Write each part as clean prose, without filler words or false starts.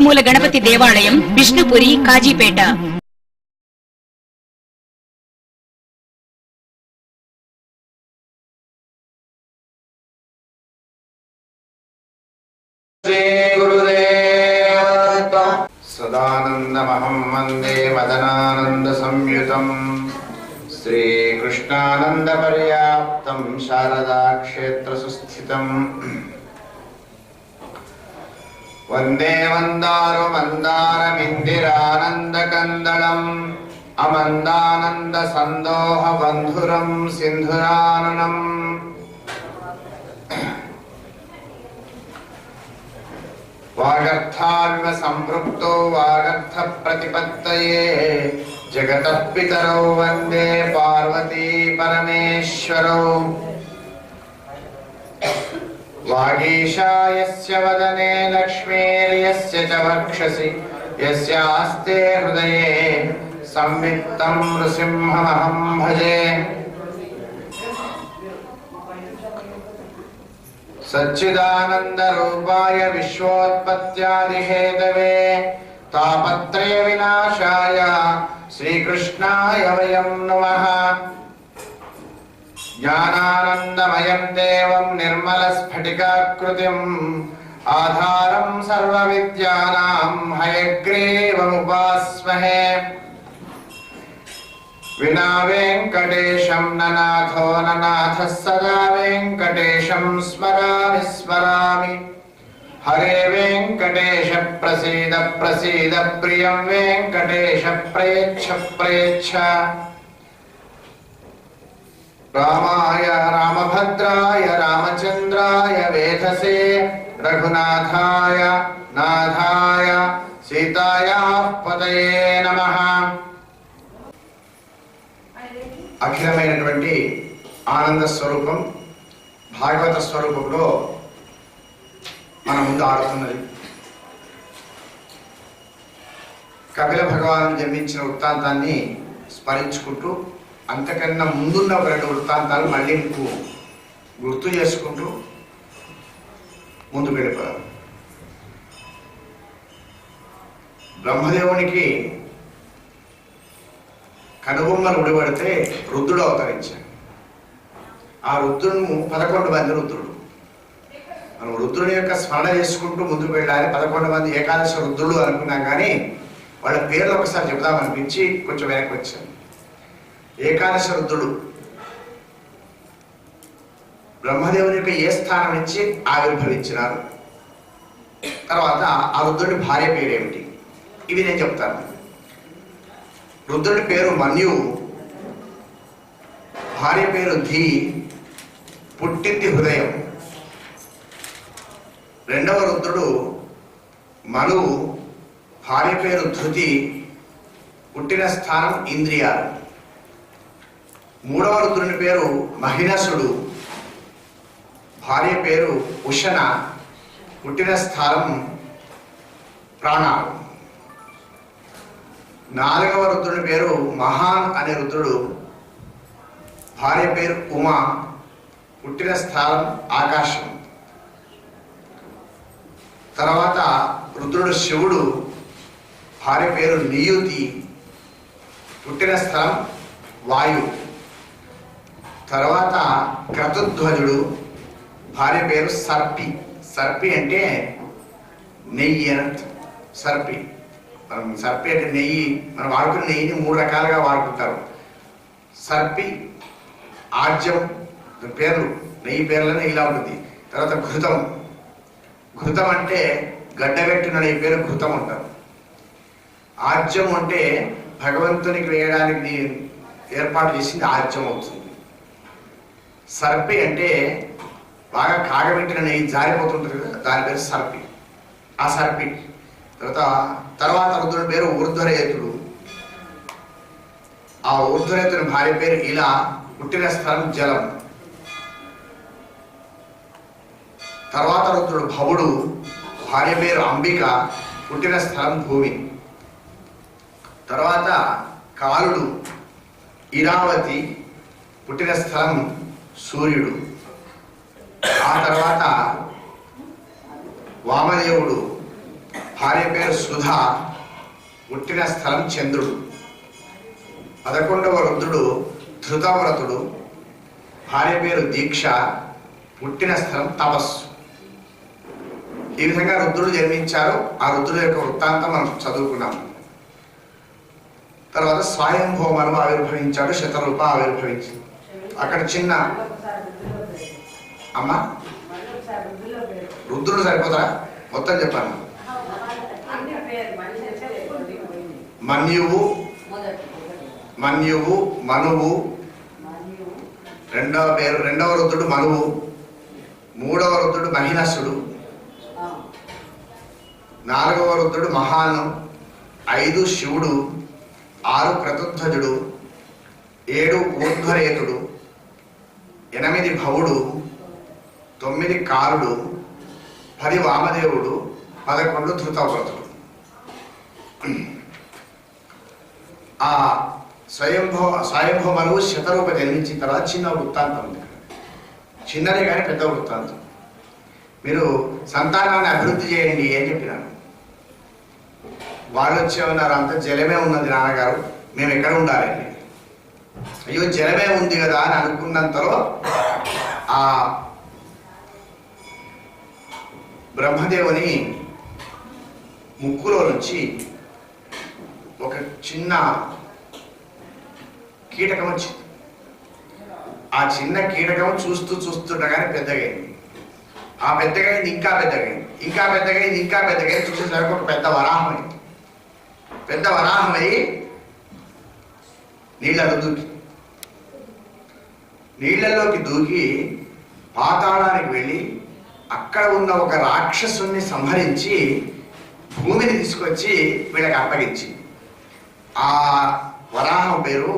మూల గణపతి దేవాలయం, విష్ణుపురి, కాజీపేట. సదానందమహం వందే మదనానంద సంయుతం శ్రీకృష్ణానంద పర్యాప్తం శారదా క్షేత్ర సుస్థితం వందే మందారు మందారమిందిరానంద కందళం అమందానంద సందోహ బంధురం సింధురాననం వాగర్థాల్వ సంపృక్తో వాగర్థ ప్రతిపత్తయే జగతః పితరౌ వందే పార్వతీ పరమేశ్వరౌ వాగీశాయస్య వదనే లక్ష్మీర్యస్య చ వక్షసి యస్యాస్తే హృదయే సంవిత్తం నృసింహమహం భజే సచ్చిదానంద రూపాయ విశ్వోత్పత్యాది హేతవే తాపత్రయ వినాశాయ శ్రీకృష్ణాయ వయం నమః జ్ఞానానందమయం దేవం నిర్మల స్ఫటికాకృతిం ఆధారం సర్వ విద్యానాం హయగ్రీవముపాస్మహే వినా వెంకటేశం ననాథో ననాథః సదా వెంకటేశం స్మరామి స్మరామి హరే వెంకటేశ ప్రసీద ప్రసీద ప్రియం వెంకటేశ ప్రయచ్ఛ ప్రయచ్ఛ రామాయ రామభద్రాయ రామచంద్రాయ వేధసే రఘునాథాయ నాథాయ సీతాయాః పతయే నమః. అఖిలమైనటువంటి ఆనంద స్వరూపం భాగవత స్వరూపంలో మన ముందు ఆడుతున్నది. కపిల భగవాను జన్మించిన వృత్తాంతాన్ని స్మరించుకుంటూ అంతకన్నా ముందున్న ఒక రెండు వృత్తాంతాలు మళ్ళీ మీకు గుర్తు చేసుకుంటూ ముందుకు వెళ్ళిపోయారు. బ్రహ్మదేవునికి కనుబొమ్మలు ఉడిపడితే రుద్రుడు అవతరించాడు. ఆ రుద్రుడు 11 మంది రుద్రుడు. మనం రుద్రుని యొక్క స్మరణ చేసుకుంటూ ముందుకు వెళ్ళాలి. 11 మంది ఏకాదశ రుద్రుడు అనుకున్నాం, కానీ వాళ్ళ పేర్లు ఒకసారి చెబుదామనిపించి కొంచెం వెనక్కి వచ్చాను. ఏకాదశ రుద్రుడు బ్రహ్మదేవుని యొక్క ఏ స్థానం నుంచి ఆవిర్భవించినారు, తర్వాత ఆ రుద్రుడి భార్య పేరేమిటి, ఇవి నేను చెప్తాను. రుద్రుడి పేరు మన్యువు, భార్య పేరు ధీ, పుట్టింది హృదయం. రెండవ రుద్రుడు మనువు, భార్య పేరు ధృతి, పుట్టిన స్థానం ఇంద్రియాలు. మూడవ రుద్రుని పేరు మహినసుడు, భార్య పేరు ఉషణ, పుట్టిన స్థానం ప్రాణాలు. నాలుగవ రుద్రుని పేరు మహాన్ అనే రుద్రుడు, భార్య పేరు ఉమా, పుట్టిన స్థానం ఆకాశం. తర్వాత రుద్రుడు శివుడు, భార్య పేరు నియుతి, పుట్టిన స్థలం వాయు. తర్వాత క్రతుధ్వజుడు, భార్య పేరు సర్పి. సర్పి అంటే నెయ్యి అనంత. సర్పి సర్పి అంటే నెయ్యి. మనం వాడుకున్న నెయ్యిని 3 రకాలుగా వాడుకుంటారు. సర్పి, ఆజ్యం పేర్లు, నెయ్యి పేర్లనే ఇలా ఉంటుంది. తర్వాత ఘృతం. ఘృతం అంటే గడ్డగట్టిన నెయ్యి పేరు ఘృతం అంటారు. ఆజ్యం అంటే భగవంతునికి వేయడానికి ఏర్పాటు చేసింది ఆజ్యం అవుతుంది. సర్పి అంటే బాగా కాగబెట్టిన నెయ్యి జారిపోతుంటుంది కదా, దాని పేరు సర్పి. ఆ సర్పి తర్వాత రుద్రుడి పేరు ఊర్ధ్వరేతుడు. ఆ ఊర్ధ్వరేతుని భార్య పేరు ఇలా, పుట్టిన స్థలం జలం. తర్వాత రుద్రుడు భవుడు, భార్య పేరు అంబిక, పుట్టిన స్థలం భూమి. తర్వాత కాలుడు ఇరావతి, పుట్టిన స్థలం సూర్యుడు. ఆ తర్వాత వామదేవుడు, భార్య పేరు సుధా, పుట్టిన స్థలం చంద్రుడు. 11వ రుద్రుడు ధృతవ్రతుడు, భార్య పేరు దీక్ష, పుట్టిన స్థలం తపస్సు. ఈ విధంగా రుద్రుడు జన్మించారు. ఆ రుద్రుడు యొక్క వృత్తాంతం మనం చదువుకున్నాం. తర్వాత స్వయంభూమను ఆవిర్భవించాడు, శతరూప ఆవిర్భవించింది. అక్కడ చిన్న అమ్మా రుద్రుడు సరిపోతారా? మొత్తం చెప్పాను. మన్యువు, మనువు, రెండవ రుద్రుడు మనువు, 3వ రుద్రుడు మహినసుడు, 4వ రుద్రుడు మహాను, 5 శివుడు, 6 క్రతుధ్వజుడు, 7 ఊర్ధ్వరేతుడు, 8 భవుడు, 9 కారుడు, 10 వామదేవుడు, 11 ధృతవ్రతుడు. ఆ స్వయంభూమను శతరూప జన్మించిన తర్వాత చిన్న వృత్తాంతం ఉంది. చిన్నదే కానీ పెద్ద వృత్తాంతం. మీరు సంతానాన్ని అభివృద్ధి చేయండి అని చెప్పినాను. వాళ్ళు వచ్చే ఉన్నారు, అంత జలమే ఉన్నది నాన్నగారు, మేము ఎక్కడ ఉండాలండి? అయ్యో జలమే ఉంది కదా అని అనుకున్నంతలో ఆ బ్రహ్మదేవుని ముక్కులో నుంచి ఒక చిన్న కీటకం వచ్చింది. ఆ చిన్న కీటకం చూస్తుండగానే పెద్దగైంది. ఆ పెద్దగైంది ఇంకా పెద్దగైంది, ఇంకా పెద్దగైంది, ఇంకా పెద్దగైంది. చూసేసరికి ఒక పెద్ద వరాహం అయింది. పెద్ద వరాహం అయి నీళ్ళలోకి దూకి పాతాళానికి వెళ్ళి అక్కడ ఉన్న ఒక రాక్షసుని సంహరించి భూమిని తీసుకొచ్చి వీళ్ళకి అప్పగించి, ఆ వరాహం పేరు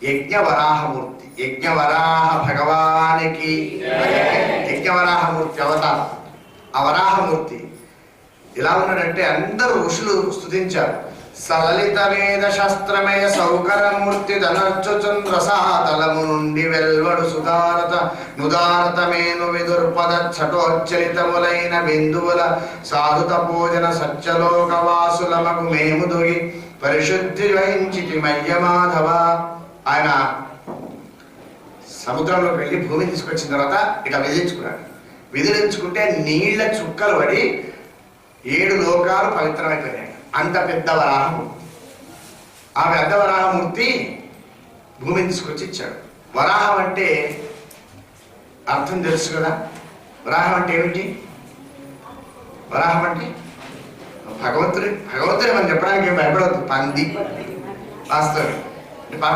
యజ్ఞవరాహమూర్తి. యజ్ఞవరాహ భగవానికి యజ్ఞవరాహమూర్తి అవతారం. ఆ వరాహమూర్తి ఎలా ఉన్నాడంటే అందరూ ఋషులు స్తుతించారు. సలలిత వేద శాస్త్రమయ సౌకరమూర్తి ధనర్చుచంద్ర సాతలము నుండి వెల్వడు సుధారత నుదారతమేను విదుర్పద చటోచ్చలితములైన బిందువుల సాధుత పూజన సత్యలోకవాసులమకు మేము దొగి పరిశుద్ధి వహించితి మయ్య మాధవ. ఆయన సముద్రంలోకి వెళ్ళి భూమిని తీసుకొచ్చిన తర్వాత ఇక విధించుకున్నాడు. విధించుకుంటే నీళ్ల చుక్కలు పడి 7 లోకాలు పవిత్రమైపోయినాయి. అంత పెద్ద వరాహమూర్తి. ఆ పెద్ద వరాహమూర్తి భూమిని తీసుకొచ్చి ఇచ్చాడు. వరాహం అంటే అర్థం తెలుసు కదా. వరాహం అంటే ఏమిటి? వరాహం అంటే భగవంతుడే మనం చెప్పడానికి ఏం భయపడవద్దు. పంది వాస్తవం.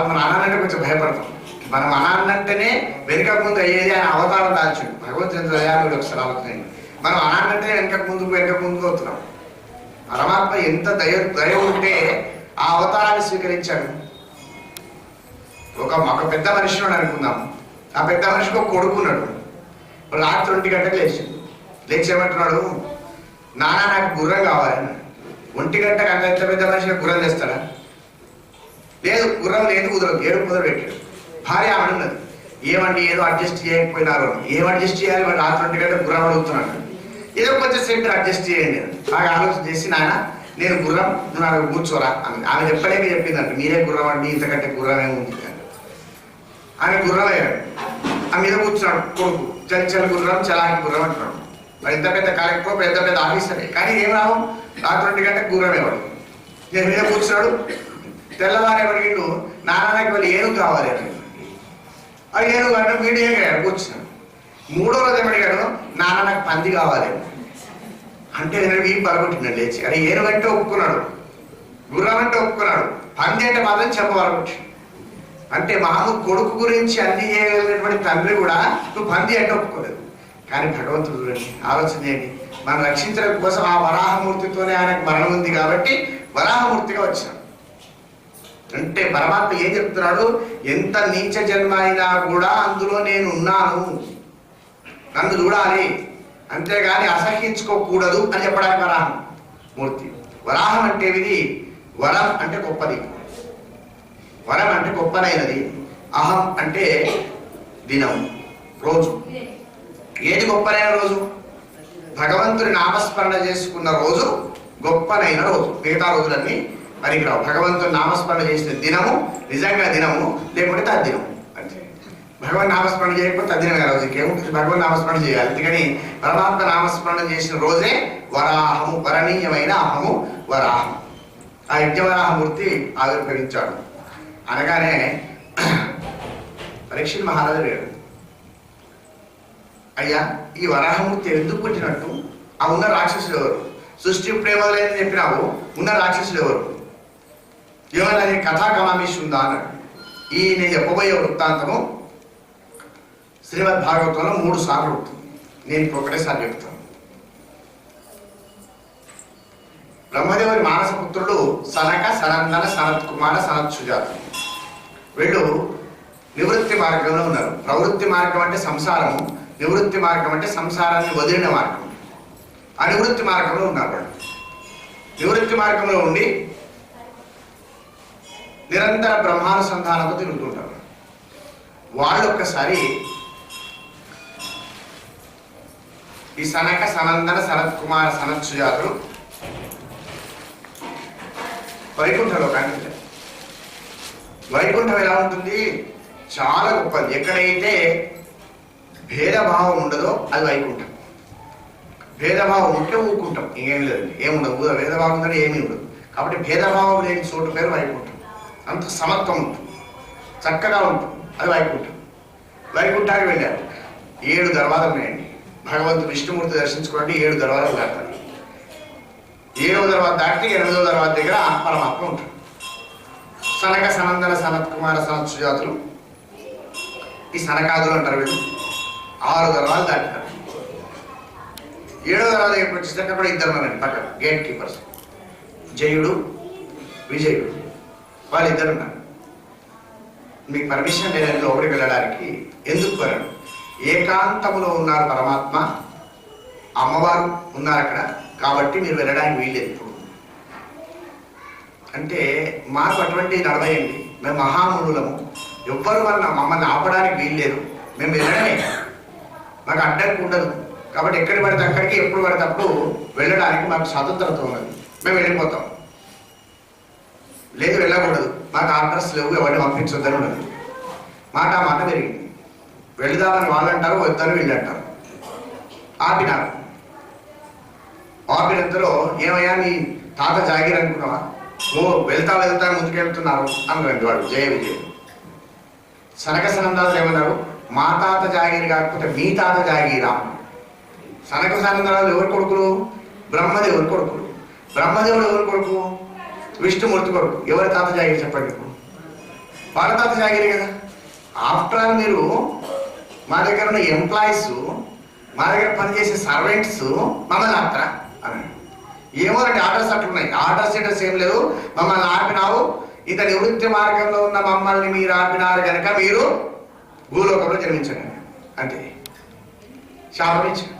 మన అనాన్నంటే కొంచెం భయపడతాం. మనం అనాన్నంటేనే వెనుక ముందు అయ్యేది ఆయన అవతారం దాల్చుడు. భగవంతుని దయాళుడు ఒకసారి ఆలోచన. మనం అనాన్నంటే వెనుక ముందుకు అవుతున్నాం. పరమాత్మ ఎంత దయ ఉంటే ఆ అవతారాన్ని స్వీకరించాడు. ఒక పెద్ద మనిషి అనుకుందాం. ఆ పెద్ద మనిషికి ఒక కొడుకున్నాడు. రాత్రి 1 గంటకు లేచేమంటున్నాడు, నాన్న నాకు గుర్రం కావాలని. 1 గంటకు ఎంత పెద్ద మనిషికి గుర్రం తెస్తాడా? లేదు, గుర్రం లేదు, కుదరదు. 7 కుదర పెట్టాడు. భార్య ఆడున్నది, ఏమండి ఏదో అడ్జస్ట్ చేయకపోయినారు. ఏం అడ్జస్ట్ చేయాలి? వాడు రాత్రి 1 గంటకు గుర్రం అడుగుతున్నాడు. ఏదో కొంచెం సేపు అడ్జస్ట్ చేయండి. బాగా ఆలోచన చేసి, నాయన నేను గుర్రం, నువ్వు నాకు కూర్చోరా అని. ఆమె చెప్పలేక చెప్పిందంట, మీరే గుర్రం అండి, ఇంతకంటే గుర్రమే ఉంది. ఆమె గుర్రం అయ్యాడు. ఆ మీద కూర్చున్నాడు కొడుకు. చలి గుర్రం, చలాకి గుర్రం అంటున్నాడు. మరి ఎంత పెద్ద కలెక్టర్, పెద్ద ఆఫీసరే, కానీ ఏం రావం. రాత్రి 2 గంటలకు గుర్రం ఇవ్వడు. నేను మీద కూర్చున్నాడు. తెల్లవారే అడిగిండు, నాన్న నాకు వాళ్ళు ఏనుగు కావాలి అని. ఆ ఏనుగు అంటే మీడియా కూర్చున్నాడు. 3వ రోజు ఏమడిగాడు, నాన్న నాకు పంది కావాలి అంటే వీపు పరగొట్టినాడు లేచి. అది ఏనుగంటే ఒప్పుకున్నాడు, గుర్రం అంటే ఒప్పుకున్నాడు, పంది అంటే మాత్రం చెప్ప పరగొట్టి. అంటే మామూలు కొడుకు గురించి అన్ని చేయగలిగినటువంటి తండ్రి కూడా నువ్వు పంది అంటే ఒప్పుకోలేదు. కానీ భగవంతుడు చూడండి, ఆలోచన చేయండి, మనం రక్షించడం కోసం ఆ వరాహమూర్తితోనే ఆయనకు మరణం ఉంది కాబట్టి వరాహమూర్తిగా వచ్చాడు. అంటే పరమాత్మ ఏం చెప్తున్నాడు, ఎంత నీచ జన్మ అయినా కూడా అందులో నేను ఉన్నాను, నన్ను చూడాలి, అంతేగాని అసహించుకోకూడదు అని చెప్పడానికి వరాహం మూర్తి. వరాహం అంటే ఇది వరం అంటే గొప్పది, వరం అంటే గొప్పనైనది, అహం అంటే దినం రోజు. ఏది గొప్పనైన రోజు? భగవంతుని నామస్మరణ చేసుకున్న రోజు గొప్పనైన రోజు. మిగతా రోజులన్నీ పనికిరావు. భగవంతుని నామస్మరణ చేసిన దినము నిజంగా దినము, లేకుంటే తద్దినము. అంటే భగవన్ నామస్మరణ చేయకపోతే తద్దినమే రోజు. ఇంకేముంటుంది, భగవన్ నామస్మరణ చేయాలి. అందుకని పరమాత్మ నామస్మరణ చేసిన రోజే వరాహము, వరణీయమైన అహము వరాహం. ఆ యజ్ఞవరాహమూర్తి ఆవిర్భవించాడు. అనగానే పరీక్షిత్ మహారాజు లేడు. అయ్యా, ఈ వరాహమూర్తి ఎందుకు పుట్టినట్టు? ఆ ఉన్న రాక్షసులు ఎవరు? సృష్టి ఇప్పుడే మొదలైందని చెప్పినావు, ఉన్న రాక్షసులు ఎవరు? ఏమన్నా కథాకమామీష్ ఉందా అన్నాడు. ఈ నేను చెప్పబోయే వృత్తాంతము శ్రీమద్ భాగవతంలో 3 సార్లు ఉంటుంది. నేను ఇప్పుడు ఒకటేసారి చెప్తాను. బ్రహ్మదేవుని మానసపుత్రుడు సనక, సనందన, సనత్ కుమార, సనత్ సుజాతులు. వీళ్ళు నివృత్తి మార్గంలో ఉన్నారు. ప్రవృత్తి మార్గం అంటే సంసారము, నివృత్తి మార్గం అంటే సంసారాన్ని వదిలిన మార్గం. అనివృత్తి మార్గంలో ఉన్నారు వాళ్ళు. నివృత్తి మార్గంలో ఉండి నిరంతర బ్రహ్మానుసంధానంతో తిరుగుతుంటారు. వాళ్ళు ఒక్కసారి ఈ సనక, సనందన, సనత్ కుమార, సనత్ సుజాతులు వైకుంఠలోకానికి వెళ్ళారు. వైకుంఠం ఎలా ఉంటుంది? చాలా గొప్పది. ఎక్కడైతే భేదభావం ఉండదో అది వైకుంఠం. భేదభావం ఉంటే ఊరుకుంటాం, ఇంకేం లేదండి, ఏముండదు. భేదభావం ఉందని ఏమీ ఉండదు. కాబట్టి భేదభావం లేని చోటు పేరు వైకుంఠం. అంత సమత్వం ఉంటుంది, చక్కగా ఉంటుంది, అది వైకుంఠం. వైకుంఠానికి వెళ్ళారు. 7 దర్వాజాలు ఉన్నాయండి. భగవంతుడు విష్ణుమూర్తి దర్శించుకోండి, 7 దర్వాజాలు దాటాలి. 7వ దర్వాజ దాటి 8వ దర్వాజ దగ్గర పరమాత్మ ఉంటాడు. సనక, సనందన, సనత్ కుమార, సనత్ సుజాతులు, ఈ సనకాదులు అంటారు వీళ్ళు, 6 దర్వాజాలు దాటారు. 7వ దర్వాజ దగ్గరికి వచ్చేసరికి అక్కడ 2 ఉన్నారండి పక్కన గేట్ కీపర్స్, జయుడు, విజయుడు. వాళ్ళిద్దరు ఉన్నారు. మీకు పర్మిషన్ లేదని లోపలికి వెళ్ళడానికి. ఎందుకు వరడు? ఏకాంతములో ఉన్నారు పరమాత్మ, అమ్మవారు ఉన్నారు అక్కడ, కాబట్టి మీరు వెళ్ళడానికి వీల్లేదు. ఇప్పుడు అంటే మాకు అటువంటి నడవయండి, మేము మహామునులము, ఎవ్వరు మమ్మల్ని ఆపడానికి వీల్లేదు, మేము వెళ్ళడమే, మాకు అడ్డంకి ఉండదు. కాబట్టి ఎక్కడి పడితే అక్కడికి, ఎప్పుడు పడితే అప్పుడు వెళ్ళడానికి మాకు స్వాతంత్రత ఉన్నది, మేము వెళ్ళిపోతాం. లేదు వెళ్ళకూడదు, మాకు ఆర్డర్స్ లేవు, ఎవరిని పంపించొద్దని ఉన్నది. మాట పెరిగింది. వెళదామని వాళ్ళు అంటారు, వద్దని వీళ్ళు అంటారు. ఆపినారు. ఆపినంతలో ఏమయ్యా నీ తాత జాగిర్ అనుకున్నావా? ఓ వెళ్తా ముందుకెళ్తున్నారు అన్నారండి వాడు జయ విజయ్. సనక సనందాదులు ఏమన్నారు? మా తాత జాగిరి కాకపోతే మీ తాత జాగిరా. సనక సనందాదులు ఎవరి కొడుకులు? బ్రహ్మదేవుని కొడుకులు. బ్రహ్మదేవుడు ఎవరి కొడుకు? విష్ణుమూర్తి కొడుకు. ఎవరి తాత జాగిరి చెప్పండి? వాళ్ళ తాత జాగిరి కదా. ఆఫ్టర్ ఆల్ మీరు మా దగ్గర ఉన్న ఎంప్లాయీస్, మా దగ్గర పనిచేసే సర్వెంట్స్ మమ్మల్ని ఆపుతారా అని. ఏమో అంటే ఆర్డర్స్ అట్లున్నాయి. ఆర్డర్స్ ఏం లేదు. మమ్మల్ని ఆపినావు, ఇంత నివృత్తి మార్గంలో ఉన్న మమ్మల్ని మీరు ఆపినారు కనుక మీరు భూలోకంలో జన్మించండి అంటే శాపమించండి.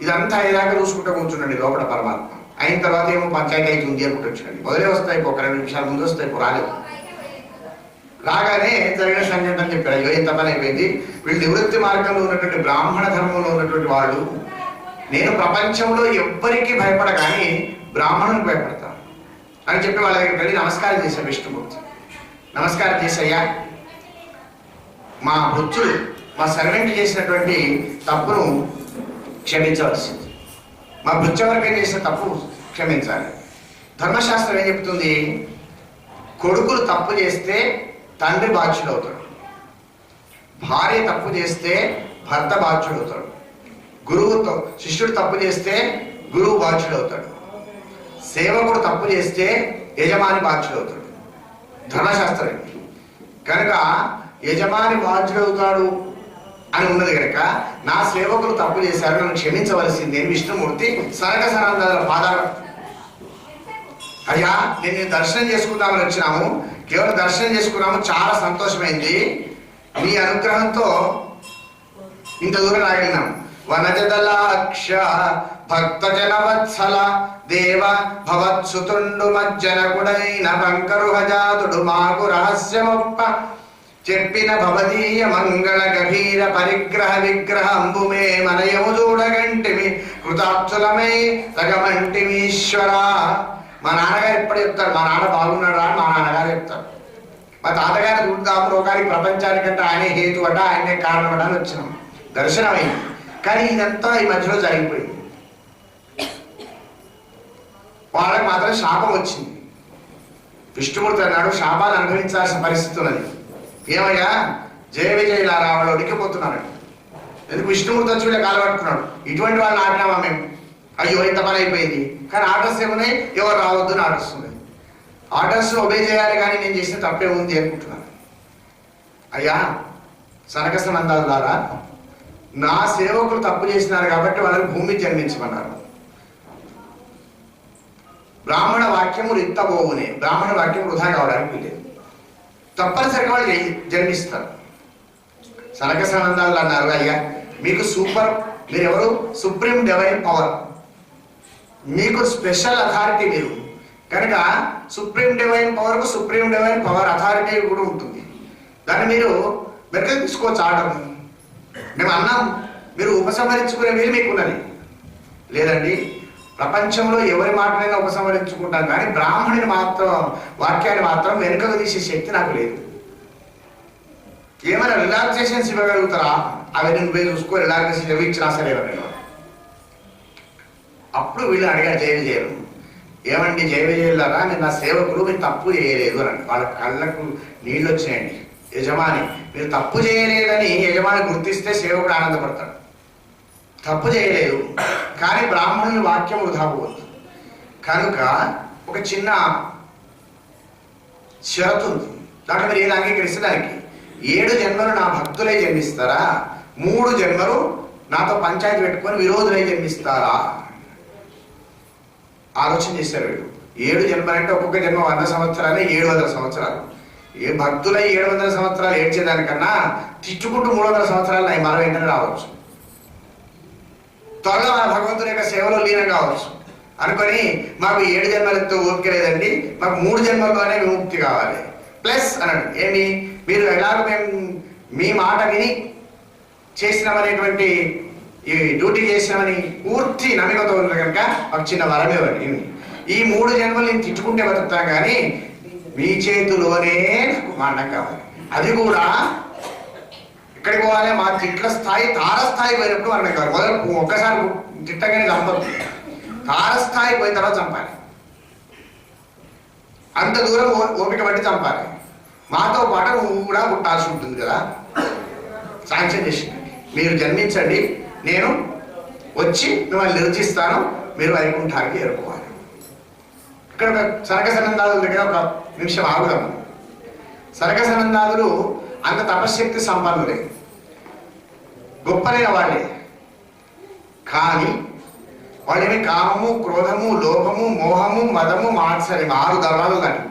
ఇదంతా అయ్యేదాకా చూసుకుంటూ కూర్చుండండి లోపల పరమాత్మ. అయిన తర్వాత ఏమో పంచాయతీ అయితే ఉంది అనుకుంటూ వచ్చినండి. మొదలే వస్తాయి, ఒక 2 నిమిషాల ముందు వస్తాయి, రాలేదు. రాగానే జరిగిన సంఘటన చెప్పారు. అయ్యో ఎంత పని అయిపోయింది, వీళ్ళు నివృత్తి మార్గంలో ఉన్నటువంటి బ్రాహ్మణ ధర్మంలో ఉన్నటువంటి వాళ్ళు, నేను ప్రపంచంలో ఎవ్వరికీ భయపడ కానీ బ్రాహ్మణునికి భయపడతాను అని చెప్పి వాళ్ళ దగ్గరికి వెళ్ళి నమస్కారం చేశాను. విష్ణుమూర్తి నమస్కారం చేసయ్యా, మా భృత్యుడు మా సర్వెంట్ చేసినటువంటి తప్పును క్షమించవలసింది, మా భృత్యవర్గం చేసిన తప్పు క్షమించాలి. ధర్మశాస్త్రం ఏం చెప్తుంది? కొడుకులు తప్పు చేస్తే తండ్రి బాధ్యుడవుతాడు, భార్య తప్పు చేస్తే భర్త బాధ్యుడవుతాడు, శిష్యుడు తప్పు చేస్తే గురువు బాధ్యుడవుతాడు, సేవకుడు తప్పు చేస్తే యజమాని బాధ్యుడవుతాడు. ధర్మశాస్త్రం కనుక యజమాని బాధ్యుడవుతాడు అని ఉన్నది కనుక నా సేవకులు తప్పు చేశారు, నన్ను క్షమించవలసింది అని విష్ణుమూర్తి సనక సనందనుల పాదాలు, అయ్యా నేను దర్శనం చేసుకుందామని వచ్చినాము, కేవలం దర్శనం చేసుకున్నాము, చాలా సంతోషమైంది, మీ అనుగ్రహంతో ఇంత దూరం రాగలిగినాం. వనజదలాక్ష భక్తజన వత్సల దేవ భవత్సుతుండు మజ్జనకుడైన బంకరుహజాతుడు మాకు రహస్యమొప్ప చెప్పిన భవదీయ మంగళ గభీర పరిగ్రహ విగ్రహంబుమే మనయము చూడగంటిమి కృతార్థులమై తగమంటిమి ఈశ్వర. మా నాన్నగారు ఎప్పుడు చెప్తారు, మా నాన్న బాగున్నాడా అని మా నాన్నగారు చెప్తారు. మా తాతగారిని చూద్దాము, రోగానికి ప్రపంచానికంటే ఆయనే హేతు అట, ఆయనే కారణం అట అని వచ్చినాం. దర్శనమైంది, కానీ ఇదంతా ఈ మధ్యలో జరిగిపోయింది. వాళ్ళకి మాత్రం శాపం వచ్చింది. విష్ణుమూర్తి అన్నాడు, శాపాలు అనుభవించాల్సిన పరిస్థితి ఉన్నది. ఏమయ్యా జయ విజయలారా వాళ్ళు ఉడికిపోతున్నారు. ఎందుకు విష్ణుమూర్తి వచ్చి వీళ్ళకి కాలబట్టుకున్నాడు. ఇటువంటి వాళ్ళని ఆడినామా మేము, అయ్యో ఇంత పని అయిపోయింది. కానీ ఆర్డర్స్ ఏమున్నాయి, ఎవరు రావద్దు అని ఆర్డర్స్ ఉన్నాయి. ఆర్డర్స్ ఒబే చేయాలి, కానీ నేను చేసిన తప్పే ఉంది అనుకుంటున్నాను. అయ్యా సనక సనందాల ద్వారా నా సేవకులు తప్పు చేసినారు కాబట్టి వాళ్ళని భూమి జన్మించమన్నారు. బ్రాహ్మణ వాక్యము రిత్తబోవునే, బ్రాహ్మణ వాక్యం వృధా కావడానికి లేదు, తప్పనిసరిగా వాళ్ళు జన్మిస్తారు. సనక సనందాలు అన్నారు, అయ్యా మీకు సూపర్, మీరెవరు సుప్రీం డివైన్ పవర్, మీకు స్పెషల్ అథారిటీ మీరు కనుక సుప్రీం డివైన్ పవర్కు సుప్రీం డివైన్ పవర్ అథారిటీ కూడా ఉంటుంది. దాన్ని మీరు వెనక తీసుకోవచ్చు. ఆర్డర్ మేము అన్నాం, మీరు ఉపసంహరించుకునే వీలు మీకున్నది. లేదండి, ప్రపంచంలో ఎవరి మాటలైనా ఉపసంహరించుకుంటాం, కానీ బ్రాహ్మణుని మాత్రం వాక్యాన్ని మాత్రం వెనుకకు తీసే శక్తి నాకు లేదు. ఏమైనా రిలాక్సేషన్స్ ఇవ్వగలుగుతారా, అవి నువ్వే చూసుకో, రిలాక్సేషన్ ఇవ్వచ్చినా సరే. నేను అప్పుడు వీళ్ళు అడిగారు జయ విజయులు, ఏమండి జయ విజయులారా, నేను నా సేవకులు మీరు తప్పు చేయలేదు అని. వాళ్ళ కళ్ళకు నీళ్ళు వచ్చినాయండి. యజమాని మీరు తప్పు చేయలేదని యజమాని గుర్తిస్తే సేవకుడు ఆనందపడతాడు. తప్పు చేయలేదు, కానీ బ్రాహ్మణుని వాక్యం వృధా పోవద్దు. కనుక ఒక చిన్న షరతు ఉంది, దాంట్లో మీరు ఏది అంగీకరిస్తే దానికి 7 జన్మలు నా భక్తులై జన్మిస్తారా, 3 జన్మలు నాతో పంచాయతీ పెట్టుకొని విరోధులై జన్మిస్తారా? ఆలోచన చేశారు వీళ్ళు. 7 జన్మలంటే ఒక్కొక్క జన్మ 100 సంవత్సరాలే, 700 సంవత్సరాలు. ఏ భక్తులై 700 సంవత్సరాలు ఏడ్చేదానికన్నా తిట్టుకుంటూ 300 సంవత్సరాలు అవి మనం వెంటనే రావచ్చు. త్వరలో మన భగవంతుని యొక్క సేవలో లీనం కావచ్చు అనుకొని, మాకు 7 జన్మలతో ఓపిక లేదండి, మాకు 3 జన్మల్లోనే విముక్తి కావాలి ప్లస్ అన్నాడు. ఏమి మీరు ఎలాగో మేము మీ మాట విని చేసినామనేటువంటి ఈ డ్యూటీ చేసినామని పూర్తి నమ్మకంతో ఉన్నారు కనుక మాకు చిన్న వరం ఇవ్వండి. ఈ 3 జన్మలు నేను తిట్టుకుంటే బతుకుతాం, కానీ మీ చేతిలోనే నాకు మాండం కావాలి. అది కూడా ఎక్కడికి పోవాలి, మా తిట్ల స్థాయి తారస్థాయి పోయినప్పుడు మనం కావాలి. మొదలు ఒక్కసారి తిట్టగానే చంపదు, తారస్థాయి పోయిన తర్వాత చంపాలి. అంత దూరం ఓపిక పట్టి చంపాలి. మాతో పాటు నువ్వు కూడా పుట్టాల్సి ఉంటుంది కదా. శాంక్షన్ చేసింది, మీరు జన్మించండి, నేను వచ్చి మిమ్మల్ని నిర్జిస్తాను, మీరు వైకుంఠానికి చేరుకోవాలి. ఇక్కడ ఒక సనక సనందాదుల దగ్గర ఒక నిమిషం ఆగుదాము. సనక సనందాదులు అంత తపశ్శక్తి సంపన్నులే, గొప్పలైన వాళ్ళే. కానీ వాళ్ళేమి కామము, క్రోధము, లోభము, మోహము, మదము, మాత్సర్యం 6 దర్వాలు కానీ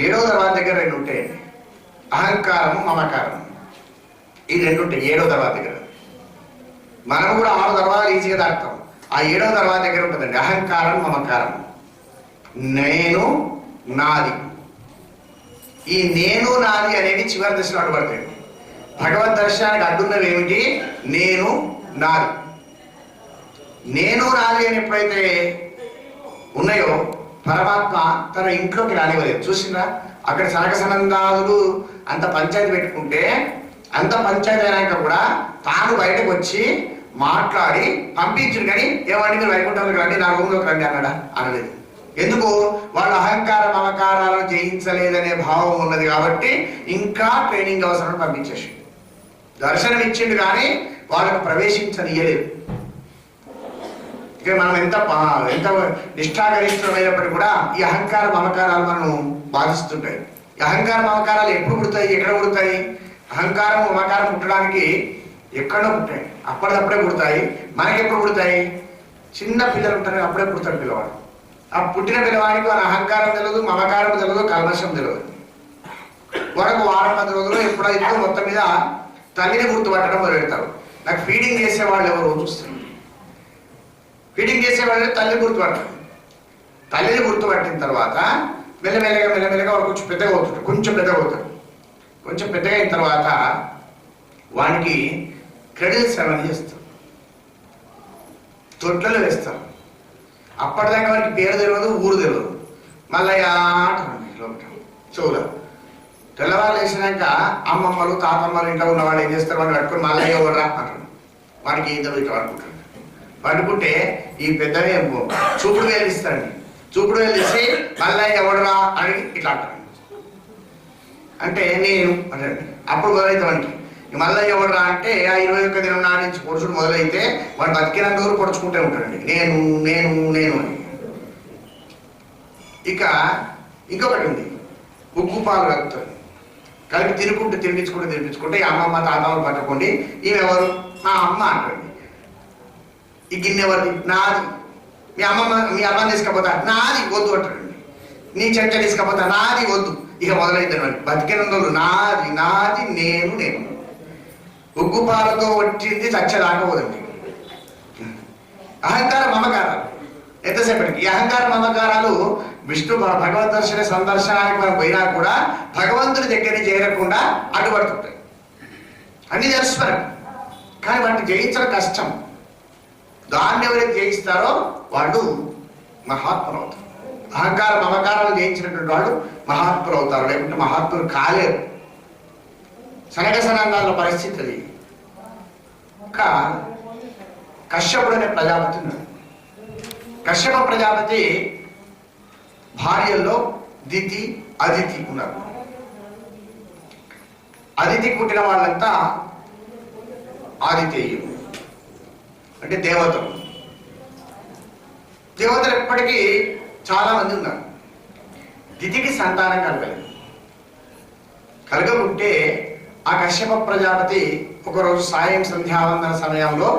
7వ దర్వాజ దగ్గర 2 ఉంటాయండి. అహంకారము, మమకారము, ఈ 2 ఉంటాయి 7వ దర్వాజ దగ్గర. మనం కూడా 6 దర్వాజాలు ఈజీగా దాటుతాం. ఆ 7వ దర్వాజ దగ్గర ఉంటుందండి అహంకారం, మమకారం. నేను నాది, ఈ నేను నాది అనేవి చివరి దశలో అడ్డుపడతాయి. భగవద్ దర్శనానికి అడ్డున్నవి ఏమిటి? నేను నాది. నేను నాది అని ఎప్పుడైతే ఉన్నాయో పరమాత్మ తన ఇంట్లోకి రానివ్వలేదు. చూసిందా, అక్కడ సనక సనందాదులు అంత పంచాయతీ పెట్టుకుంటే, అంత పంచాయతీ అయినాక కూడా తాను బయటకు వచ్చి మాట్లాడి పంపించింది. కానీ ఏమండి మీరు వైకుంఠంలోకి రండి, నా రూమ్లోకి రండి అన్నాడా? అనలేదు. ఎందుకు? వాళ్ళు అహంకార మమకారాలను జయించలేదనే భావం ఉన్నది కాబట్టి ఇంకా ట్రైనింగ్ అవసరం పంపించేసి దర్శనం ఇచ్చిండు, కానీ వాళ్ళకు ప్రవేశించనియలేదు. ఇక మనం ఎంత నిష్ఠాగరిష్టమైనప్పటికీ కూడా ఈ అహంకార మమకారాలు మనం బాధిస్తుంటాయి. ఈ అహంకార మమకారాలు ఎప్పుడు పుడతాయి, ఎక్కడ పుడతాయి? అహంకారం మమకారం పుట్టడానికి ఎక్కడో పుట్టాయి, అప్పటిదప్పుడే పుడతాయి. మనకి ఎప్పుడు పుడతాయి? చిన్న పిల్లలు ఉంటారు, అప్పుడే పుడతాడు పిల్లవాడు. ఆ పుట్టిన పిల్లవాడికి మన అహంకారం తెలియదు, మమకారం తెలియదు, కల్మషం తెలియదు. వాడికి వారం 10 రోజులు ఎప్పుడైతే మొత్తం మీద తల్లిని గుర్తుపట్టడం మొదలెడతారు. నాకు ఫీడింగ్ చేసేవాళ్ళు ఎవరు చూస్తారు, ఫీడింగ్ చేసేవాళ్ళు తల్లి గుర్తుపట్టరు. తల్లిని గుర్తుపట్టిన తర్వాత మెల్లమెల్లగా వాడు కొంచెం పెద్దగా అవుతాడు, కొంచెం పెద్దగా అయిన తర్వాత వానికి క్రెడిల్ సేవని చేస్తారు, తొట్లలో వేస్తారు. అప్పటిదాకా వారికి పేరు తెలియదు, ఊరు తెలియదు. మళ్ళీ చెవుల తెల్లవాళ్ళు వేసినాక అమ్మమ్మలు తాతమ్మలు ఇంట్లో ఉన్న వాళ్ళు ఏం చేస్తారు, వాడిని పట్టుకొని మళ్ళీ ఎవరు అంటారు. వాడికి ఏం తెలియదు అనుకుంటాడు. పట్టుకుంటే ఈ పెద్దవి చూపుడు వేలు ఇస్తారండి, చూపుడు వేలు ఇస్తే మళ్ళీ ఎవడురా అని ఇట్లా అంటారు. అంటే నేను అంటే అప్పుడు మొదలైతే వాడికి మళ్ళీ ఎవడురా అంటే ఆ 21 దినం నాటి నుంచి పొడుచుడు మొదలైతే వాడు బతికినంత వరకు పొడుచుకుంటూ ఉంటాడండి, నేను నేను నేను అని. ఇక ఇంకొకటి ఉంది, ఉగ్గు పాలు కలుపుతాడు. కలిపి తినిపించుకుంటే ఈ అమ్మమ్మ తాతమ్మలు పట్టుకోండి, ఈమెవరు? మా అమ్మ అంటండి. ఈ గిన్నె ఎవరిది? నాది. మీ అమ్మని తీసుకపోతా? నాది. వద్దు అంటాడండి. నీ చెంచా తీసుకపోతా? నాది. వద్దు. ఇక మొదలైతే బతికినందులు నాది నాది నేను నేను. ఉగ్గు పాలతో వచ్చింది చచ్చదాకపోదండి. అహంకార మమకారాలు ఎంతసేపటికి ఈ అహంకార మమకారాలు విష్ణు భగవద్ సందర్శనానికి మనం పోయినా కూడా భగవంతుని దగ్గర చేరకుండా అడ్డుపడుతుంటాయి. అన్ని తెలుసు కానీ వాటిని జయించడం కష్టం. దాన్ని ఎవరైతే జయిస్తారో వాళ్ళు మహాత్ములు అవుతారు. అహంకార మమకారాలు జయించినటువంటి వాళ్ళు మహాత్ములు అవుతారు, లేకుంటే మహాత్ములు కాలేరు. సనక సనందాల పరిస్థితి అది. ఇంకా కశ్యపుడు అనే ప్రజాపతి ఉన్నాడు. కశ్యప ప్రజాపతి భార్యల్లో దితి అదితి ఉన్నారు. అదితి పుట్టిన వాళ్ళంతా ఆదితేయులు, అంటే దేవతలు. దేవతలు ఎప్పటికీ చాలా మంది ఉన్నారు. దితికి సంతానం కలగకుంటే ఆ కశ్యప ప్రజాపతి ఒకరోజు సంధ్యావందన సమయంలో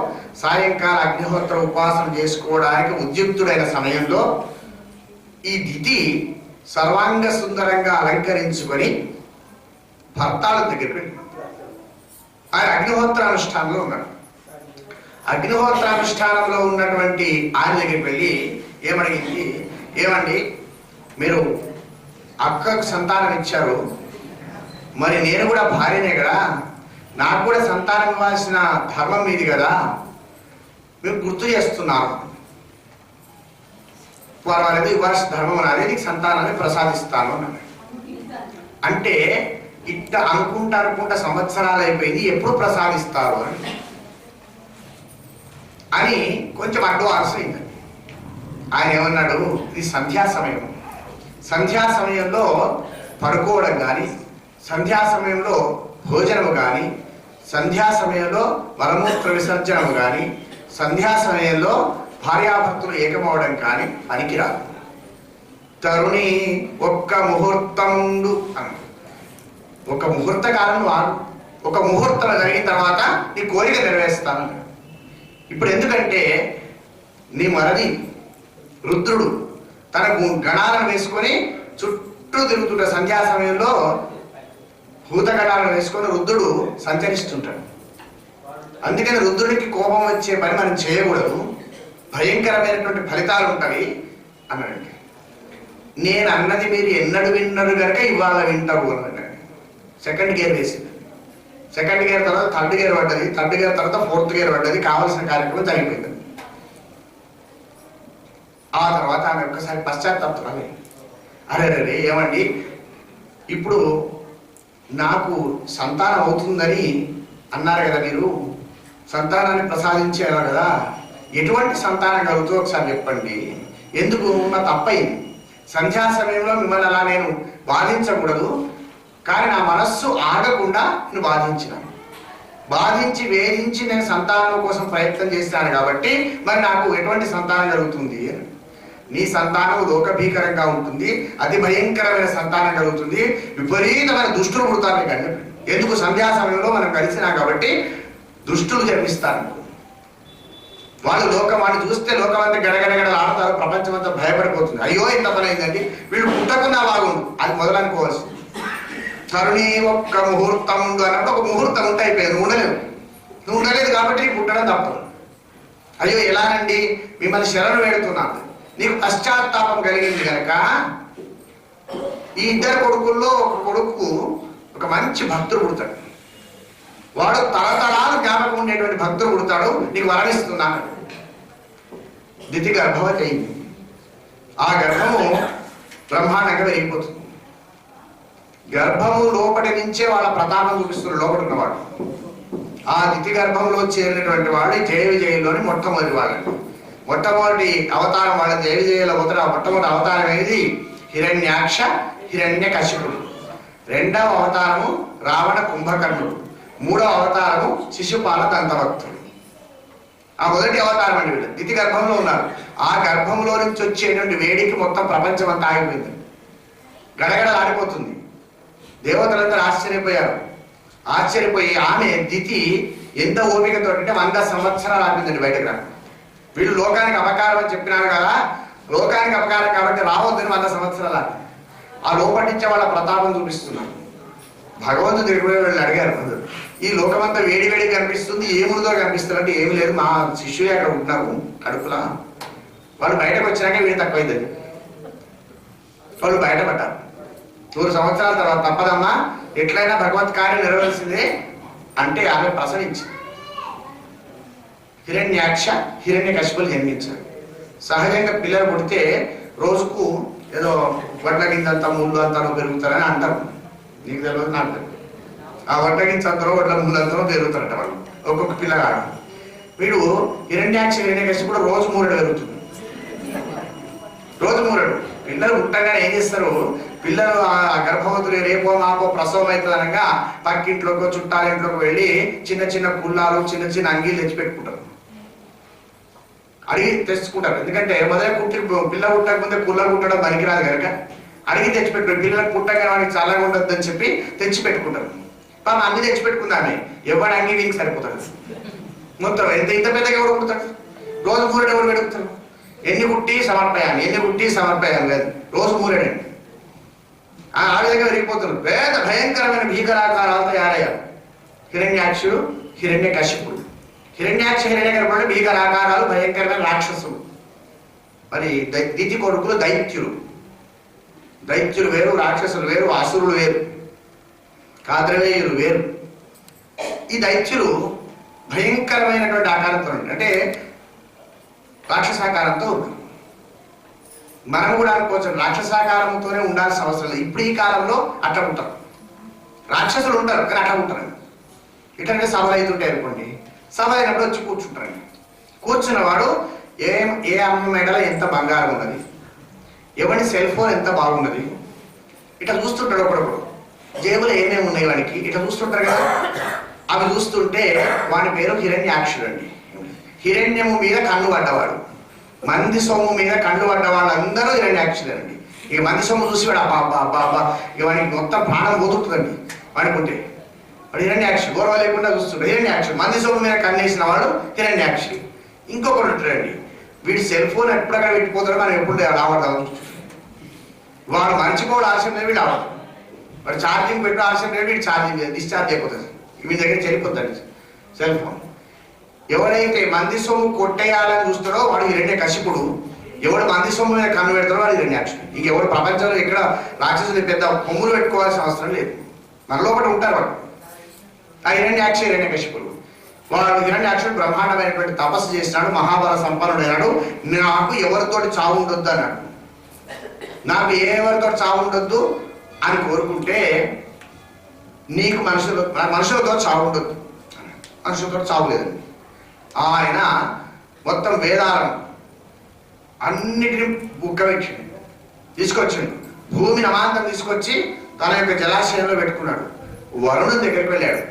సాయంకాల అగ్నిహోత్ర ఉపాసన చేసుకోవడానికి ఉద్యుక్తుడైన సమయంలో ఈ దితి సర్వాంగ సుందరంగా అలంకరించుకొని భర్తాల దగ్గరికి వెళ్ళి ఆయన అగ్నిహోత్రానుష్ఠానంలో ఉన్నాడు. అగ్నిహోత్రానుష్ఠానంలో ఉన్నటువంటి ఆయన దగ్గరికి వెళ్ళి ఏమడిగింది, ఏమండి మీరు అక్కకు సంతానం ఇచ్చారు, మరి నేను కూడా భార్యనే కదా, నాకు కూడా సంతానం ఇవ్వాల్సిన ధర్మం మీది కదా, మేము గుర్తు చేస్తున్నాను. పర్వాలేదు, ఇవ్వాల్సిన ధర్మం నాది, నీకు సంతానాన్ని ప్రసాదిస్తాను అన్నాడు. అంటే ఇట్ట అనుకుంటా సంవత్సరాలు అయిపోయింది, ఎప్పుడు ప్రసాదిస్తారు అని కొంచెం అడ్వాన్స్ అయిందండి. ఆయన ఏమన్నాడు, ఇది సంధ్యా సమయం, సంధ్యా సమయంలో పడుకోవడం కానీ, సంధ్యా సమయంలో భోజనము కానీ, సంధ్యా సమయంలో మలమూత్ర విసర్జనము కానీ, సంధ్యా సమయంలో భార్యాభర్తలు ఏకమవడం కానీ పనికిరాదు. తరుణి ఒక్క ముహూర్తముండు అన్న, ఒక ముహూర్త కాలం వాడు, ఒక ముహూర్తం జరిగిన తర్వాత నీ కోరిక నెరవేరుస్తాను. ఇప్పుడు ఎందుకంటే నీ మరది రుద్రుడు తన గణాలను వేసుకొని చుట్టూ తిరుగుతుంట, సంధ్యా సమయంలో భూతగణాలను వేసుకొని రుద్రుడు సంచరిస్తుంటాడు. అందుకని రుద్రుడికి కోపం వచ్చే పని మనం చేయకూడదు, భయంకరమైనటువంటి ఫలితాలు ఉంటాయి అన్నాడండి. నేను అన్నది మీరు ఎన్నడు విన్నారు కనుక ఇవాళ వింటారు అన్నాడు. సెకండ్ గేర్ వేసింది, సెకండ్ గేర్ తర్వాత థర్డ్ గేర్ పడ్డది, థర్డ్ గేర్ తర్వాత ఫోర్త్ గేర్ పడ్డది, కావాల్సిన కార్యక్రమం జరిగిపోయింది. ఆ తర్వాత ఆమె ఒక్కసారి పశ్చాత్తాపం, అరే ఏమండి ఇప్పుడు నాకు సంతానం అవుతుందని అన్నారు కదా, మీరు సంతానాన్ని ప్రసాదించారు కదా, ఎటువంటి సంతానం కలుగుతుందో ఒకసారి చెప్పండి. ఎందుకు నా తప్పయింది, సంధ్యా సమయంలో మిమ్మల్ని అలా నేను బాధించకూడదు, కానీ నా మనస్సు ఆగకుండా నేను బాధించి వేధించి నేను సంతానం కోసం ప్రయత్నం చేస్తాను కాబట్టి మరి నాకు ఎటువంటి సంతానం కలుగుతుంది అని. నీ సంతానం లోకభీకరంగా ఉంటుంది, అతి భయంకరమైన సంతానం కలుగుతుంది, విపరీతమైన దుష్టులు పుడతారు కానీ ఎందుకు? సంధ్యా సమయంలో మనం కలిసినా కాబట్టి దుష్టులు జన్మిస్తారు. వాళ్ళు వాడిని చూస్తే లోకం అంతా గడగడగడలు ఆడతారు, ప్రపంచం అంతా భయపడిపోతుంది. అయ్యో ఇంత పని అయిందండి, వీళ్ళు పుట్టకున్నా బాగుండు, అది మొదలనుకోవాల్సింది. తరుణి ఒక్క ముహూర్తం ఉండు అన్నప్పుడు ఒక ముహూర్తం ఉంటే అయిపోయింది. నువ్వు ఉండలేదు కాబట్టి నీకు పుట్టడం తప్పదు. అయ్యో ఎలానండి, మిమ్మల్ని శరణు వేడుతున్నాను, నీకు పశ్చాత్తాపం కలిగింది కనుక ఈ ఇద్దరు కొడుకుల్లో ఒక కొడుకు ఒక మంచి భక్తుడు పుడతాడు. వాడు తరతరాలు జ్ఞాపకం ఉండేటువంటి భక్తుడు పుడతాడు, నీకు వరణిస్తున్నాను. దితి గర్భవతి అయింది. ఆ గర్భము బ్రహ్మాండంగా పెరిగిపోతుంది. గర్భము లోపటి నుంచే వాళ్ళ ప్రతాపం చూపిస్తున్న లోపల ఉన్నవాడు. ఆ దితి గర్భంలో చేరినటువంటి వాడు జయ విజయంలోని మొట్టమొదటి వాడు. మొట్టమొదటి అవతారం వాళ్ళ జయ విజయంలో పోతారు. ఆ మొట్టమొదటి అవతారం ఏది? హిరణ్యాక్ష హిరణ్య కశిపుడు. రెండవ అవతారము రావణ కుంభకర్ణుడు. మూడవ అవతారము శిశుపాల దంతభక్తుడు. ఆ మొదటి అవతారం అండి వీళ్ళు దితి గర్భంలో ఉన్నారు. ఆ గర్భంలో నుంచి వచ్చేటువంటి వేడికి మొత్తం ప్రపంచం అంతా ఆగిపోయింది, గడగడలు ఆడిపోతుంది. దేవతలందరూ ఆశ్చర్యపోయారు. ఆశ్చర్యపోయి ఆమె దితి ఎంత ఓపికతో అంటే 100 సంవత్సరాలు ఆపిందండి బయటకు రా. వీళ్ళు లోకానికి అపకారం అని చెప్పినారు కదా, లోకానికి అపకారం కాబట్టి రావద్దని 100 సంవత్సరాలు ఆపి ఆ లోపటి నుంచే వాళ్ళ ప్రతాపం చూపిస్తున్నారు. భగవంతుడు దిగిపోయి వాళ్ళు అడిగారు, ఈ లోకమంతా వేడి వేడి కనిపిస్తుంది, ఏముందో కనిపిస్తుంది అంటే ఏమి లేదు, మా శిష్యులు అక్కడ ఉంటున్నారు కడుపులా. వాళ్ళు బయటకు వచ్చినాక వీళ్ళు తక్కువైందని వాళ్ళు బయటపడ్డారు. 100 సంవత్సరాల తర్వాత తప్పదమ్మా, ఎట్లయినా భగవత్ కార్యం నెరవేర్చిందే అంటే ఆమె ప్రసవించింది. హిరణ్యాక్ష హిరణ్య కశిపులు జన్మించారు. సహజంగా పిల్లలు పుడితే రోజుకు ఏదో వడ్ల గింజంత ముళ్ళు అంతనో పెరుగుతారని అంటారు. నీకు తెలియదు, నాకు తెలియదు. ఆ వడ్ల గింజ అంతనో వడ్ల ముళ్ళు అంతనో పెరుగుతారట వాళ్ళు ఒక్కొక్క పిల్లగాడు. వీడు హిరణ్యాక్ష హిరణ్య కశిపుడు రోజు 3 పెరుగుతుంది. రోజు 3. పిల్లలు పుట్టగానే ఏం చేస్తారు, పిల్లలు ఆ గర్భవతులు రేపో మాపో ప్రసవం అవుతుంది అనగా పక్కింట్లోకి చుట్టాలింట్లోకి వెళ్ళి చిన్న చిన్న కుల్లాలు చిన్న చిన్న అంగీలు తెచ్చిపెట్టుకుంటారు, అడిగి తెచ్చుకుంటారు. ఎందుకంటే మొదటి పిల్ల పుట్టక ముందే కుల్లలు పుట్టడం పనికిరాదు కనుక అడిగి తెచ్చిపెట్టుకుంటారు. పిల్లలకు పుట్టగానే వాడికి చల్లగా ఉండద్దు అని చెప్పి తెచ్చి పెట్టుకుంటారు. పాపం అన్ని తెచ్చిపెట్టుకుందామే, ఎవరి అంగీ వీనికి సరిపోతాడు. మొత్తం ఎంత ఇంత పెద్దగా ఎవరు పుడతాడు, రోజు 3 ఎవరు పెడుగుతారు. ఎన్ని పుట్టి సమర్పయాలు లేదు, రోజు 3 ఆ విధంగా పెరిగిపోతున్నారు. పేద భయంకరమైన భీకరాకారాలతో తయారయ్యారు హిరణ్యాక్షుడు హిరణ్య కశిపుడు. హిరణ్యాక్ష హిరణ్య కశిపుడు భీకరాకారాలు, భయంకరమైన రాక్షసులు. మరి దితి కొడుకులు దైత్యులు. దైత్యులు వేరు, రాక్షసులు వేరు, అసురులు వేరు, కాద్రవేయులు వేరు. ఈ దైత్యులు భయంకరమైనటువంటి ఆకారంతో అంటే రాక్షసాకారంతో ఉన్నారు. మనం కూడా అనుకోవచ్చు రాక్షసాకారంతోనే ఉండాల్సిన అవసరం లేదు. ఇప్పుడు ఈ కాలంలో అట్లా ఉంటారు, రాక్షసులు ఉంటారు కానీ అట్లా ఉంటారు. ఇట్లంటే సభలు అవుతుంటాయి అనుకోండి, సభ అయినప్పుడు వచ్చి కూర్చుంటారండి. కూర్చున్నవాడు ఏ అమ్మ మెడలో ఎంత బంగారం ఉన్నది, ఎవరి సెల్ ఫోన్ ఎంత బాగున్నది, ఇట్లా చూస్తుంటాడు. ఒకడొకడు జేబులో ఏమేమి ఉన్నాయి వాడికి ఇట్లా చూస్తుంటారు కదా. అవి చూస్తుంటే వాడి పేరు హిరణ్యాక్షుడు అండి. హిరణ్యము మీద కన్ను పడ్డవాడు, మంది సొమ్ము మీద కన్ను పడ్డ వాళ్ళందరూ హిరణ్యాక్షుడు అండి. ఇక మంది సొమ్ము చూసి వాడు అబ్బా ఇక వాడికి మొత్తం ప్రాణం పోతుందండి. వాడికి ఉంటే వాడు హిరణ్యాక్షుడు, గౌరవ లేకుండా చూస్తుంటాడు హిరణ్యాక్షుడు. మంది సొమ్ము మీద కన్నేసిన వాడు హిరణ్యాక్షుడు. ఇంకొకటి ఉంటాడండి, వీడి సెల్ ఫోన్ ఎప్పుడక్కడ పెట్టిపోతాడో మనం ఎప్పుడు రావడం. వాడు మర్చిపోవడం ఆలస్యం లేదు, వీడు ఆవడం. వాడు ఛార్జింగ్ పెట్టడం ఆలస్యం లేదు, వీడు ఛార్జింగ్ డిశ్చార్జ్ అయిపోతుంది, వీడి దగ్గర చెల్లిపోతుంది సెల్ ఫోన్. ఎవరైతే మంది సొమ్ము కొట్టేయాలని చూస్తాడో వాడు హిరణ్య కశిపుడు. ఎవడు మంది సొమ్ము మీద కన్ను పెడతాడో వాడు హిరణ్యాక్షుడు. ఇంకెవడు ప్రపంచంలో ఎక్కడ రాక్షసులు పెద్ద కొమ్ములు పెట్టుకోవాల్సిన అవసరం లేదు, మన లోపల ఉంటారు వాడు. ఆ హిరణ్యాక్ష హిరణ్య కశిపుడు. వాడు హిరణ్యాక్షుడు బ్రహ్మాండమైనటువంటి తపస్సు చేసినాడు, మహాబల సంపన్నుడైనాడు. నాకు ఎవరితోటి చావు ఉండొద్దు అన్నాడు. నాకు ఎవరితో చావు ఉండొద్దు అని కోరుకుంటే నీకు మనుషులతో చావు ఉండొద్దు, మనుషులతో చావు లేదండి. ఆయన మొత్తం వేదాలను అన్నిటిని బుక్కవెక్కిండు, తీసుకొచ్చిండు. భూమిని అమాంతం తీసుకొచ్చి తన యొక్క జలాశయంలో పెట్టుకున్నాడు. వరుణుని దగ్గరికి వెళ్ళాడు.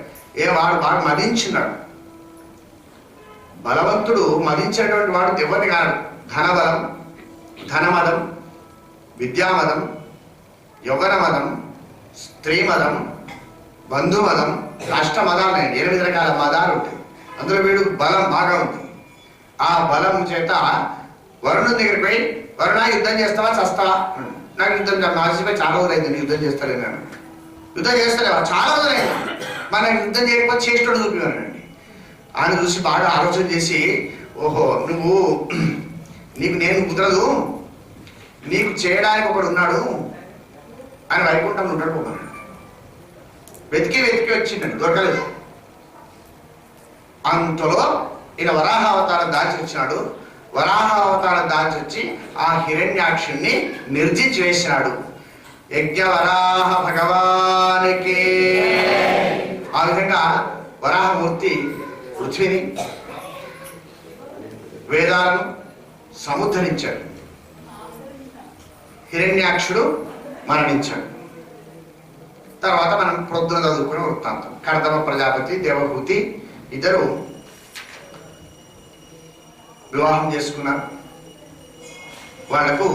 వాడు బాగా మదించున్నాడు. బలవంతుడు మదించేటువంటి వాడు ఎవరిని కాదు. ధనబలం, ధనమదం, విద్యామదం, యవ్వనమదం, స్త్రీమదం, బంధుమదం, అష్టమదాలు ఉన్నాయండి, 8 రకాల మదాలు ఉంటాయి. అందులో వీడు బలం బాగా ఉంది. ఆ బలం చేత వరుణుడి దగ్గరికి పోయి, వరుణ యుద్ధం చేస్తావా చస్తావా? నాకు యుద్ధం మాసిపోయి చాలా రోజులైంది, నేను యుద్ధం చేస్తాను నేను. యుద్ధం చేస్తలేవా? చాలా రోజులైంది. మనం యుద్ధం చేయకపోతే చేసేటోడు చూపివానండి. ఆయన చూసి బాగా ఆలోచన చేసి, ఓహో నీకు నేను కుదరదు, నీకు చేయడానికి ఒకడు ఉన్నాడు అని వైకుంఠంలో ఉంటాడు పోమన్నాడు. వెతికి వచ్చిందండి, దొరకలేదు. అంతలో ఈయన వరాహ అవతారం దాచి వచ్చినాడు. వరాహ అవతారం దాచి వచ్చి ఆ హిరణ్యాక్షుణ్ణి నిర్జించి వేసినాడు. యజ్ఞవరాహ భగవానికి. ఆ విధంగా వరాహమూర్తి పృథ్వీని, వేదాలను సముద్ధరించాడు. హిరణ్యాక్షుడు మరణించాడు. తర్వాత మనం ప్రొద్దున చదువుకునే వృత్తాంతం. కర్దమ ప్రజాపతి, దేవహూతి ఇద్దరు వివాహం చేసుకున్నారు. వాళ్లకు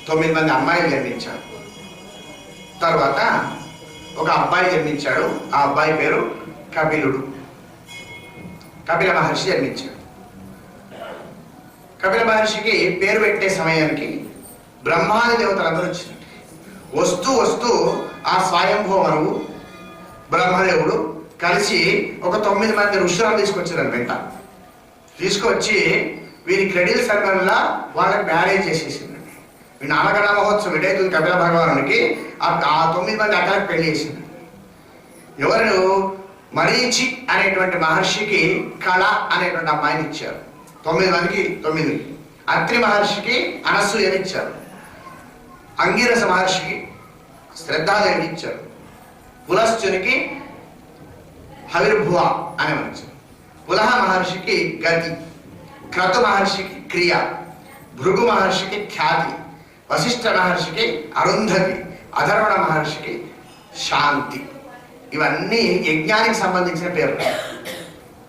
9 మంది అమ్మాయిలు జన్మించారు. తర్వాత ఒక అబ్బాయి జన్మించాడు. ఆ అబ్బాయి పేరు కపిలుడు. కపిల మహర్షి జన్మించాడు. కపిల మహర్షికి పేరు పెట్టే సమయానికి బ్రహ్మాది దేవతలందరూ వచ్చినారు. వస్తూ ఆ స్వయంభూమనువు బ్రహ్మదేవుడు కలిసి ఒక 9 మంది ఋషులను తీసుకొచ్చారు. వెంట తీసుకొచ్చి వీరి క్రెడిల్ సర్మన్లా వాళ్ళకి మ్యారేజ్ చేసేసిందండి. ఈ నామకరణ మహోత్సవం ఎటైతుంది కపిల భగవానునికి, ఆ 9 మంది అక్కడికి పెళ్లి చేసింది. ఎవరు? మరీచి అనేటువంటి మహర్షికి కళ అనేటువంటి అమ్మాయిని ఇచ్చారు. 9 మందికి 9. అత్రి మహర్షికి అనసూయని ఇచ్చారు. అంగిరస మహర్షికి శ్రద్ధాదేవిని ఇచ్చారు. పులశ్చునికి హవిర్భువ అనే ఇచ్చారు. పులహ మహర్షికి గతి, క్రతు మహర్షికి క్రియ, భృగు మహర్షికి ఖ్యాతి, వశిష్ఠ మహర్షికి అరుంధతి, అధర్వణ మహర్షికి శాంతి. ఇవన్నీ యజ్ఞానికి సంబంధించిన పేర్లు.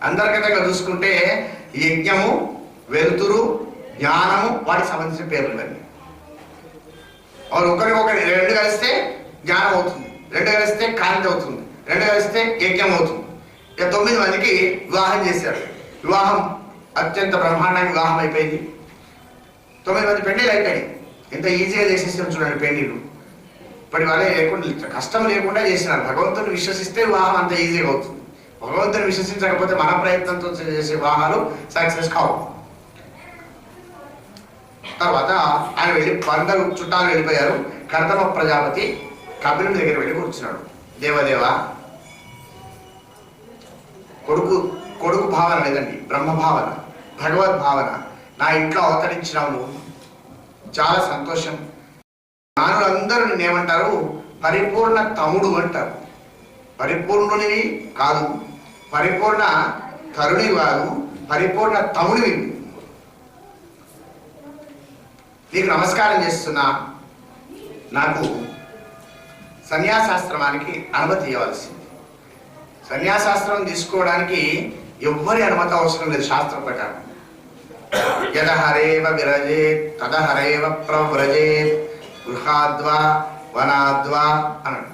అంతర్గతంగా చూసుకుంటే యజ్ఞము, వెలుతురు, జ్ఞానము వాటికి సంబంధించిన పేర్లు ఇవన్నీ. ఒకరికొకరి 2 కలిస్తే జ్ఞానం అవుతుంది, 2 కలిస్తే కాంతి అవుతుంది, 2 కలిస్తే యజ్ఞం అవుతుంది. ఇక 9 మందికి వివాహం చేశారు. వివాహం అత్యంత బ్రహ్మాండంగా వివాహం అయిపోయింది. 9 మంది పెళ్లిళ్ళు అయిపోయాయి. ఎంత ఈజీగా చేసేసాం చూడండి పెళ్లిళ్ళు. ఇప్పటి వాళ్ళే లేకుండా, కష్టం లేకుండా చేసినారు. భగవంతుని విశ్వసిస్తే వివాహం అంత ఈజీగా అవుతుంది. భగవంతుని విశ్వసించకపోతే మన ప్రయత్నంతో చేసే వివాహాలు సక్సెస్ కావు. తర్వాత ఆయన వెళ్ళి 100 చుట్టాలు వెళ్ళిపోయారు. కర్దమ ప్రజాపతి కపిలుడి దగ్గర వెళ్ళి కూర్చున్నాడు. దేవదేవ, కొడుకు భావన లేదండి, బ్రహ్మ భావన, భగవద్ భావన నా ఇంట్లో అవతరించినావు నువ్వు, చాలా సంతోషం. నానులందరూ నిన్నేమంటారు? పరిపూర్ణ తమ్ముడు అంటారు. పరిపూర్ణునివి కాదు, పరిపూర్ణ తరుణి కాదు, పరిపూర్ణ తమ్ముడివి. నీకు నమస్కారం చేస్తున్నా. నాకు సన్యాసాశ్రమానికి అనుమతి ఇవ్వాల్సింది. సన్యాసాశ్రమం తీసుకోవడానికి ఎవ్వరి అనుమతి అవసరం లేదు శాస్త్ర ప్రకారం. యదహరేవ విరజేత్ తదహరేవ ప్రవ్రజేత్ గృహాద్వా వనాద్వా అన్నాడు.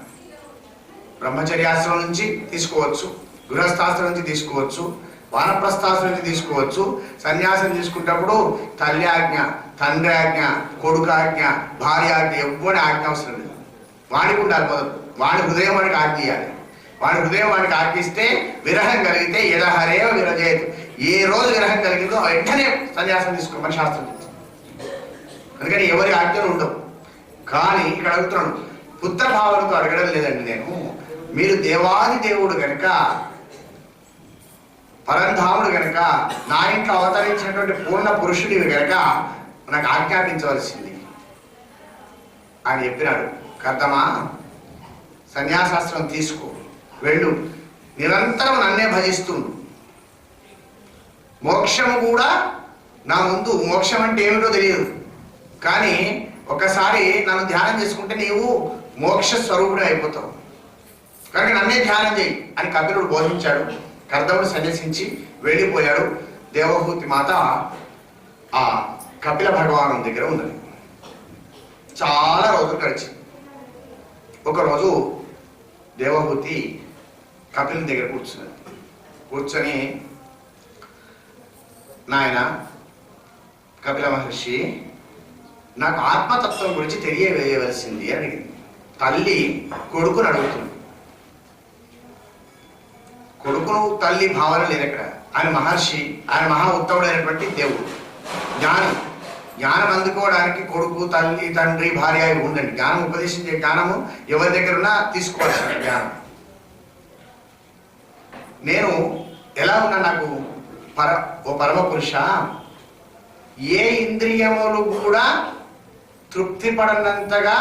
బ్రహ్మచర్యాశ్రమం నుంచి తీసుకోవచ్చు, గృహస్థాశ్రమం నుంచి తీసుకోవచ్చు, వానప్రస్థాశ్రమం నుంచి తీసుకోవచ్చు. సన్యాసం తీసుకున్నప్పుడు తల్లి ఆజ్ఞ, తండ్రి ఆజ్ఞ, కొడుకు ఆజ్ఞ, భార్య ఆజ్ఞ, ఎవ్వరి ఆజ్ఞ అవసరం లేదు. వాడికి ఉండాలి మొదలు. వాడి హృదయం వాడికి ఆజ్ఞ ఇవ్వాలి. వాడి హృదయం వాడికి ఆజ్ఞిస్తే విరహం కలిగితే యదహరేవ విరజేత్, ఏ రోజు విరహం కలిగిందో వెంటనే సన్యాసం తీసుకోమని శాస్త్రం చెప్తుంది. అందుకని ఎవరి ఆజ్ఞలు ఉండవు. కానీ ఇక్కడ అడుగుతున్నాడు, పుత్ర భావనతో అడగడం లేదండి నేను. మీరు దేవాది దేవుడు కనుక, పరంధాముడు కనుక, నా ఇంట్లో అవతరించినటువంటి పూర్ణ పురుషుడివి కనుక నాకు ఆజ్ఞాపించవలసింది అని చెప్పినాడు. కర్దమా, సన్యాసాస్త్రం తీసుకో, వెళ్ళు, నిరంతరం నన్నే భజిస్తుండు. మోక్షము కూడా నా ముందు, మోక్షం అంటే ఏమిటో తెలియదు, కానీ ఒకసారి నన్ను ధ్యానం చేసుకుంటే నీవు మోక్ష స్వరూపుడే అయిపోతావు, కనుక నన్నే ధ్యానం చేయి అని కపిలుడు బోధించాడు. కర్దముడు సన్యసించి వెళ్ళిపోయాడు. దేవహూతి మాత ఆ కపిల భగవాను దగ్గర ఉన్నది. చాలా రోజులు గడిచింది. ఒకరోజు దేవహూతి కపిల దగ్గర కూర్చొని నాయన కపిల మహర్షి, నాకు ఆత్మతత్వం గురించి తెలియవేయవలసింది అని అడిగింది. తల్లి కొడుకును అడుగుతుంది. కొడుకును తల్లి భావన లేదు అక్కడ. ఆయన మహర్షి, ఆయన మహా ఉత్తముడైనటువంటి దేవుడు, జ్ఞానం. జ్ఞానం అందుకోవడానికి కొడుకు, తల్లి, తండ్రి, భార్య ఉండండి. జ్ఞానం ఉపదేశించే జ్ఞానము ఎవరి దగ్గర ఉన్నా తీసుకోవాల్సిన జ్ఞానం. నేను ఎలా ఉన్నా, నాకు ఓ పరమ పురుష, ఏ ఇంద్రియములు కూడా తృప్తి పడనంతగా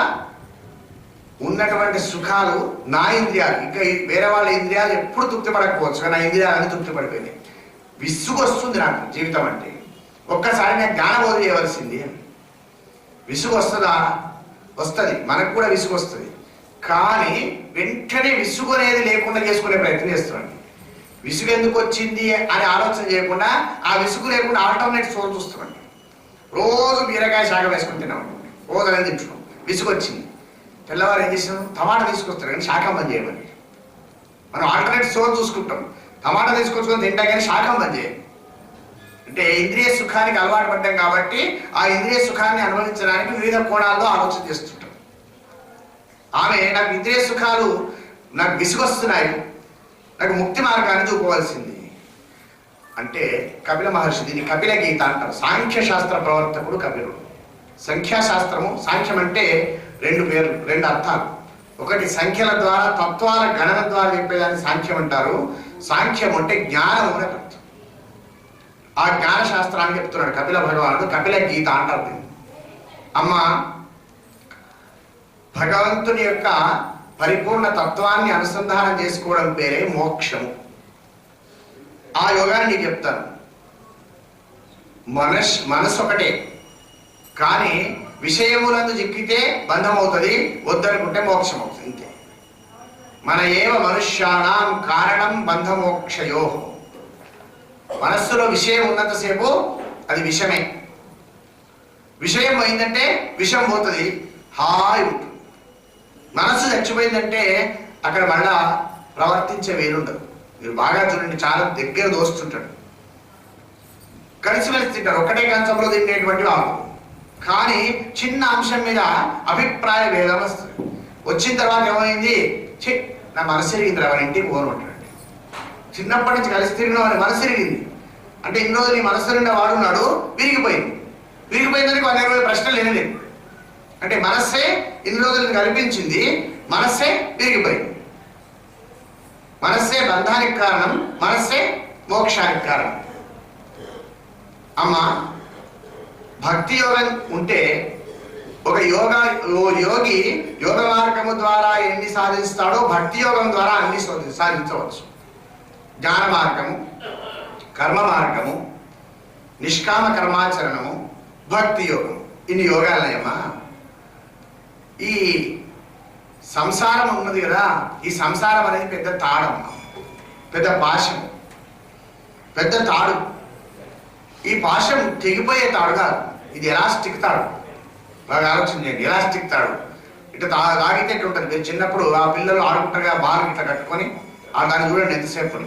ఉన్నటువంటి సుఖాలు నా ఇంద్రియాలు, ఇంకా వేరే వాళ్ళ ఇంద్రియాలు ఎప్పుడు తృప్తి పడకపోవచ్చు, కానీ నా ఇంద్రియాలని తృప్తి పడిపోయింది. విసుగు వస్తుంది నాకు జీవితం అంటే. ఒక్కసారి నేను జ్ఞానబోధ చేయవలసింది. విసుగు వస్తుందా? వస్తుంది, మనకు కూడా విసుగు వస్తుంది. కానీ వెంటనే విసుగు అనేది లేకుండా చేసుకునే ప్రయత్నం చేస్తున్నాను. విసుగు ఎందుకు వచ్చింది అని ఆలోచన చేయకుండా, ఆ విసుగు లేకుండా ఆల్టర్నేట్ సోర్స్ చూస్తున్నాను. రోజు బీరకాయ శాఖ వేసుకుని తిన్నాం, రోజు అనేది తింటున్నాం. విసుగు వచ్చింది, తెల్లవారు ఏం చేసాం, టమాటా తీసుకొస్తారు, కానీ శాఖం బంద్ చేయమని. మనం ఆల్టర్నేట్ సోర్స్ చూసుకుంటాం. టమాటా తీసుకొచ్చుకొని తింటాం, కానీ శాఖం బంద్ చేయం. అంటే ఇంద్రియ సుఖానికి అలవాటు పడ్డాం కాబట్టి ఆ ఇంద్రియ సుఖాన్ని అనుభవించడానికి వివిధ కోణాల్లో ఆలోచన చేస్తుంటాం. ఆమె నాకు ఇంద్రియ సుఖాలు నాకు విసుగొస్తున్నాయి, నాకు ముక్తి మార్గాన్ని చూపవలసింది అంటే కపిల మహర్షి. దీన్ని కపిల గీత అంటారు. సాంఖ్య శాస్త్ర ప్రవర్తకుడు కపిలుడు. సంఖ్యాశాస్త్రము, సాంఖ్యం అంటే రెండు పేర్లు, రెండు అర్థాలు. ఒకటి సంఖ్యల ద్వారా, తత్వాల గణన ద్వారా చెప్పేదాన్ని సాంఖ్యం అంటారు. సాంఖ్యం అంటే జ్ఞానం అనే అర్థం. ఆ జ్ఞాన శాస్త్రాన్ని చెప్తున్నాడు కపిల భగవానుడు. కపిల గీత అంటారు. అమ్మ, భగవంతుని యొక్క పరిపూర్ణ తత్వాన్ని అనుసంధానం చేసుకోవడం పేరే మోక్షము. ఆ యోగాన్ని నీకు చెప్తాను. మనసు ఒకటే, కానీ విషయములందు చిక్కితే బంధం అవుతుంది, వద్దనుకుంటే మోక్షం అవుతుంది. ఇంతే. మన ఏవ మనుష్యానాం కారణం బంధమోక్షయో. మనస్సులో విషయం ఉన్నంతసేపు అది విషమే. విషయం పోయిందంటే విషం పోతుంది, హాయి ఉంటుంది. మనస్సు చచ్చిపోయిందంటే అక్కడ మళ్ళా ప్రవర్తించే వేరుండదు. మీరు బాగా చూడండి, చాలా దగ్గర దోస్తుంటాడు, కలిసిమెలిసి తింటారు, ఒకటే కంచంలో తినేటువంటి వాళ్ళు. కానీ చిన్న అంశం మీద అభిప్రాయ భేదం వస్తుంది. వచ్చిన తర్వాత ఏమైంది, నా మనసు తిరిగింది, వాడి ఇంటికి పోను అంటాడు. చిన్నప్పటి నుంచి కలిసి తిరిగిన వాడి మనసు తిరిగింది అంటే ఇన్ని రోజులు నీ మనసు నిండా వాడున్నాడు, విరిగిపోయింది. విరిగిపోయిందని వాడి 20 ప్రశ్నలు వినలేదు. అంటే మనస్సే ఇన్ని రోజులు కల్పించింది, మనస్సే విరిగిపోయింది. మనస్సే బంధానికి కారణం, మనస్సే మోక్షానికి కారణం. అమ్మ, భక్తి యోగం ఉంటే ఒక యోగి యోగ మార్గము ద్వారా ఎన్ని సాధిస్తాడో భక్తి యోగం ద్వారా అన్ని సాధించవచ్చు. జ్ఞాన మార్గము, కర్మ మార్గము, నిష్కామ కర్మాచరణము, భక్తి యోగం, ఇన్ని యోగాలయమ్మా. ఈ సంసారం ఉన్నది కదా, ఈ సంసారం అనేది పెద్ద తాడమ్మ, పెద్ద పాశం, పెద్ద తాడు. ఈ పాశం తెగిపోయే తాడు కాదు, ఇది ఎలాస్టిక్ తాడు. బాగా ఆలోచన చేయండి, ఎలాస్టిక్ తాడు. ఇట్లా తాగితే ఇట్లా ఉంటుంది. మీరు చిన్నప్పుడు ఆ పిల్లలు ఆడుకుంటారుగా, బాల్ ఇట్లా కట్టుకొని దాన్ని చూడండి ఎంతసేపు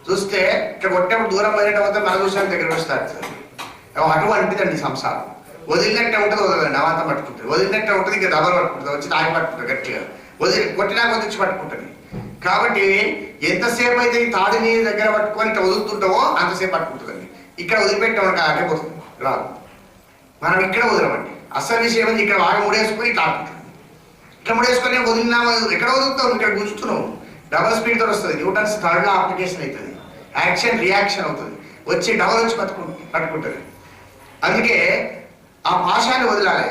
చూస్తే ఇట్లా కొట్టేప్పుడు దూరం పోయేటప్పుడు మన విషయాలు దగ్గరికి వస్తారు. అటువంటిదండి సంసారం. వదిలినట్టే ఉంటుంది, వదలండి అవంతా పట్టుకుంటుంది. వదిలినట్టే ఉంటుంది, ఇంకా డబల్ పట్టుకుంటుంది, వచ్చి తాగి పట్టుకుంటుంది గట్టిగా. కొట్టినా వచ్చి పట్టుకుంటుంది. కాబట్టి ఎంతసేపు అయితే ఈ తాడిని దగ్గర పట్టుకొని ఇట్లా వదులుతుంటావో అంతసేపు పట్టుకుంటుందండి. ఇక్కడ వదిలిపెట్టామని ఆగిపోతుంది, రాదు. మనం ఇక్కడ వదలమండి. అసలు విషయం ఏమైంది, ఇక్కడ బాగా ముడేసుకొని ఇట్లా ఆడుకుంటుంది. ఇట్లా ముడేసుకొని వదిలినా ఎక్కడ వదులుతావు, ఇక్కడ గుంజుతున్నావు. డబల్ స్పీడ్తో వస్తుంది. న్యూటన్స్ థర్డ్ లా అప్లికేషన్ అవుతుంది. యాక్షన్ రియాక్షన్ అవుతుంది, వచ్చి డబల్ వచ్చి పట్టుకుంటుంది. అందుకే ఆ పాశాన్ని వదిలాలి,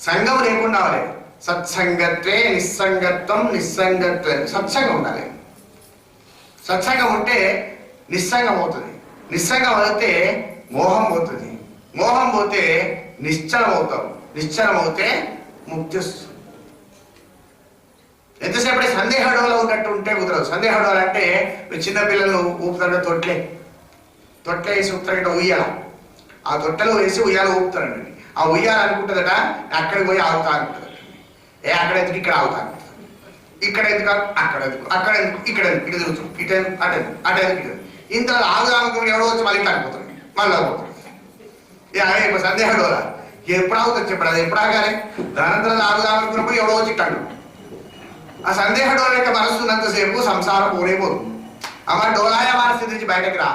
సంఘం లేకుండా అవ్వాలి. సత్సంగత్వే నిస్సంగత్వం, నిస్సంగత్వే సత్సంగం ఉండాలి. సత్సంగం ఉంటే నిస్సంగం అవుతుంది. నిస్సంగం అయితే మోహం పోతుంది. మోహం పోతే నిశ్చలం అవుతాం. నిశ్చలం అవుతే ముక్తి వస్తుంది. ఎంతసేపటి సందేహడోలో ఉన్నట్టు ఉంటే కుదరదు. సందేహడోలు అంటే మీరు చిన్నపిల్లలు ఊపుతారు, తొట్లే వేసి ఊపుతారంటే ఉయ్యాల. ఆ తొట్టెలు వేసి ఉయ్యాల ఊపుతారండి. ఆ ఉయ్యాల అనుకుంటుందట అక్కడికి పోయి ఆగుతా అనుకుంటుంది. అక్కడ ఎందుకు ఇక్కడ ఆగుతా అనుకుంటుంది. ఇక్కడ ఎందుకు, అక్కడ ఎందుకు, అక్కడ ఎందుకు, ఇక్కడ ఎందుకు, ఇటు తిరుగుతుంది, ఇటు ఎందుకు, అటు ఎందుకు, అటు ఎందుకు, ఇటు ఇంత ఆగుదామనుకుని ఎవడో వచ్చి మళ్ళీ కాకపోతుంది, మళ్ళీ ఆగిపోతుంది. సందేహం డోలా ఎప్పుడు ఆగుతుంది చెప్పడు, అది ఎప్పుడు ఆగాలి? దానంతరం ఆగుదామనుకున్నప్పుడు ఎవడో వచ్చి ఇట్టాడు. ఆ సందేహ డోల యొక్క మనస్సు ఉన్నంతసేపు సంసారం పోనేపోదు. అమ్మ డోలాయమాన స్థితి నుంచి బయటకు రా.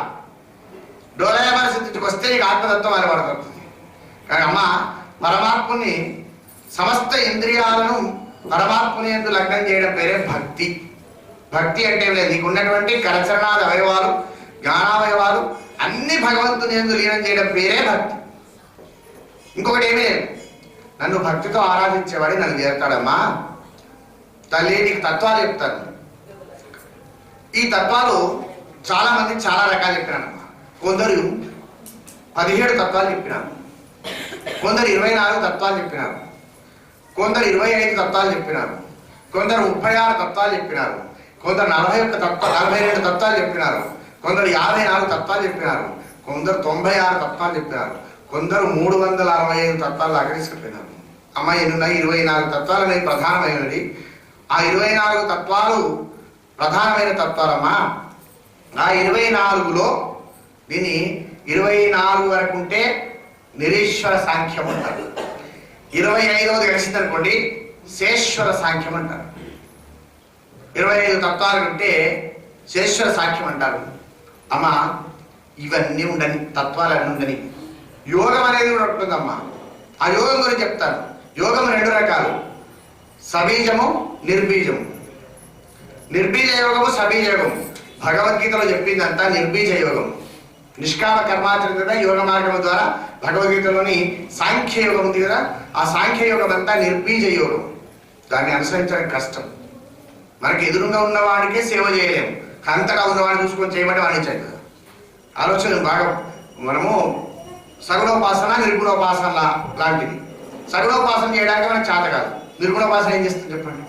డోలాయమాన స్థితి నుంచి వస్తే నీకు ఆత్మతత్వం అని పడుతుంది. కానీ అమ్మ పరమాత్ముని సమస్త ఇంద్రియాలను పరమాత్ముని యందు లగ్నం చేయడం పేరే భక్తి. భక్తి అంటే లేదు, నీకు ఉన్నటువంటి కరచరణాది అవయవాలు, జ్ఞానావయవాలు అన్ని భగవంతుని యందు లీనం చేయడం పేరే భక్తి. ఇంకొకటి ఏమీ లేదు. నన్ను భక్తితో ఆరాధించేవాడి నన్ను చేరుతాడమ్మా. తల్లి నీకు తత్వాలు చెప్తాను. ఈ తత్వాలు చాలా మంది చాలా రకాలు చెప్పినానమ్మా. కొందరు 17 తత్వాలు చెప్పినారు, కొందరు 24 తత్వాలు చెప్పినారు, కొందరు 25 తత్వాలు చెప్పినారు, కొందరు 36 తత్వాలు చెప్పినారు, కొందరు 41 42 తత్వాలు చెప్పినారు, కొందరు 54 తత్వాలు చెప్పినారు, కొందరు 96 తత్వాలు చెప్పినారు, కొందరు 365 తత్వాలు దాకా తీసుకుపోయినారు. అమ్మ ఎన్నున్నాయి? 24 తత్వాలు అనేది ప్రధానమైనది. ఆ 24 తత్వాలు ప్రధానమైన తత్వాలమ్మా. ఆ 24లో దీన్ని 24 వరకు ఉంటే నిరీశ్వర సాంఖ్యం అంటారు. 25వది కలిసిందనుకోండి శేశ్వర సాంఖ్యం అంటారు. 25 తత్వాలు ఉంటే శేశ్వర సాంఖ్యం అంటారు. అమ్మ ఇవన్నీ ఉండని, తత్వాలన్నీ ఉండని. యోగం అనేది కూడా ఉంటుందమ్మా. ఆ యోగం గురించి చెప్తాను. యోగం 2 రకాలు, సబీజము, నిర్బీజము. నిర్బీజ యోగము, సబీజ యోగము. భగవద్గీతలో చెప్పిందంతా నిర్బీజ యోగం. నిష్కామ కర్మాచరణ యోగ మార్గం ద్వారా భగవద్గీతలోని సాంఖ్య యోగం ఉంది కదా, ఆ సాంఖ్య యోగం అంతా నిర్బీజ యోగం. దాన్ని అనుసరించడం కష్టం. మనకి ఎదురుగా ఉన్నవాడికే సేవ చేయలేము, అంతగా ఉన్నవాడిని చూసుకొని చేయమంటే వాడించాలి కదా. ఆలోచన బాగా మనము సగుణోపాసన నిర్గుణోపాసన లాంటిది. సగుణోపాసన చేయడానికి మనకు చేత కాదు. నిర్గుణోపాసన ఏం చేస్తుంది చెప్పండి?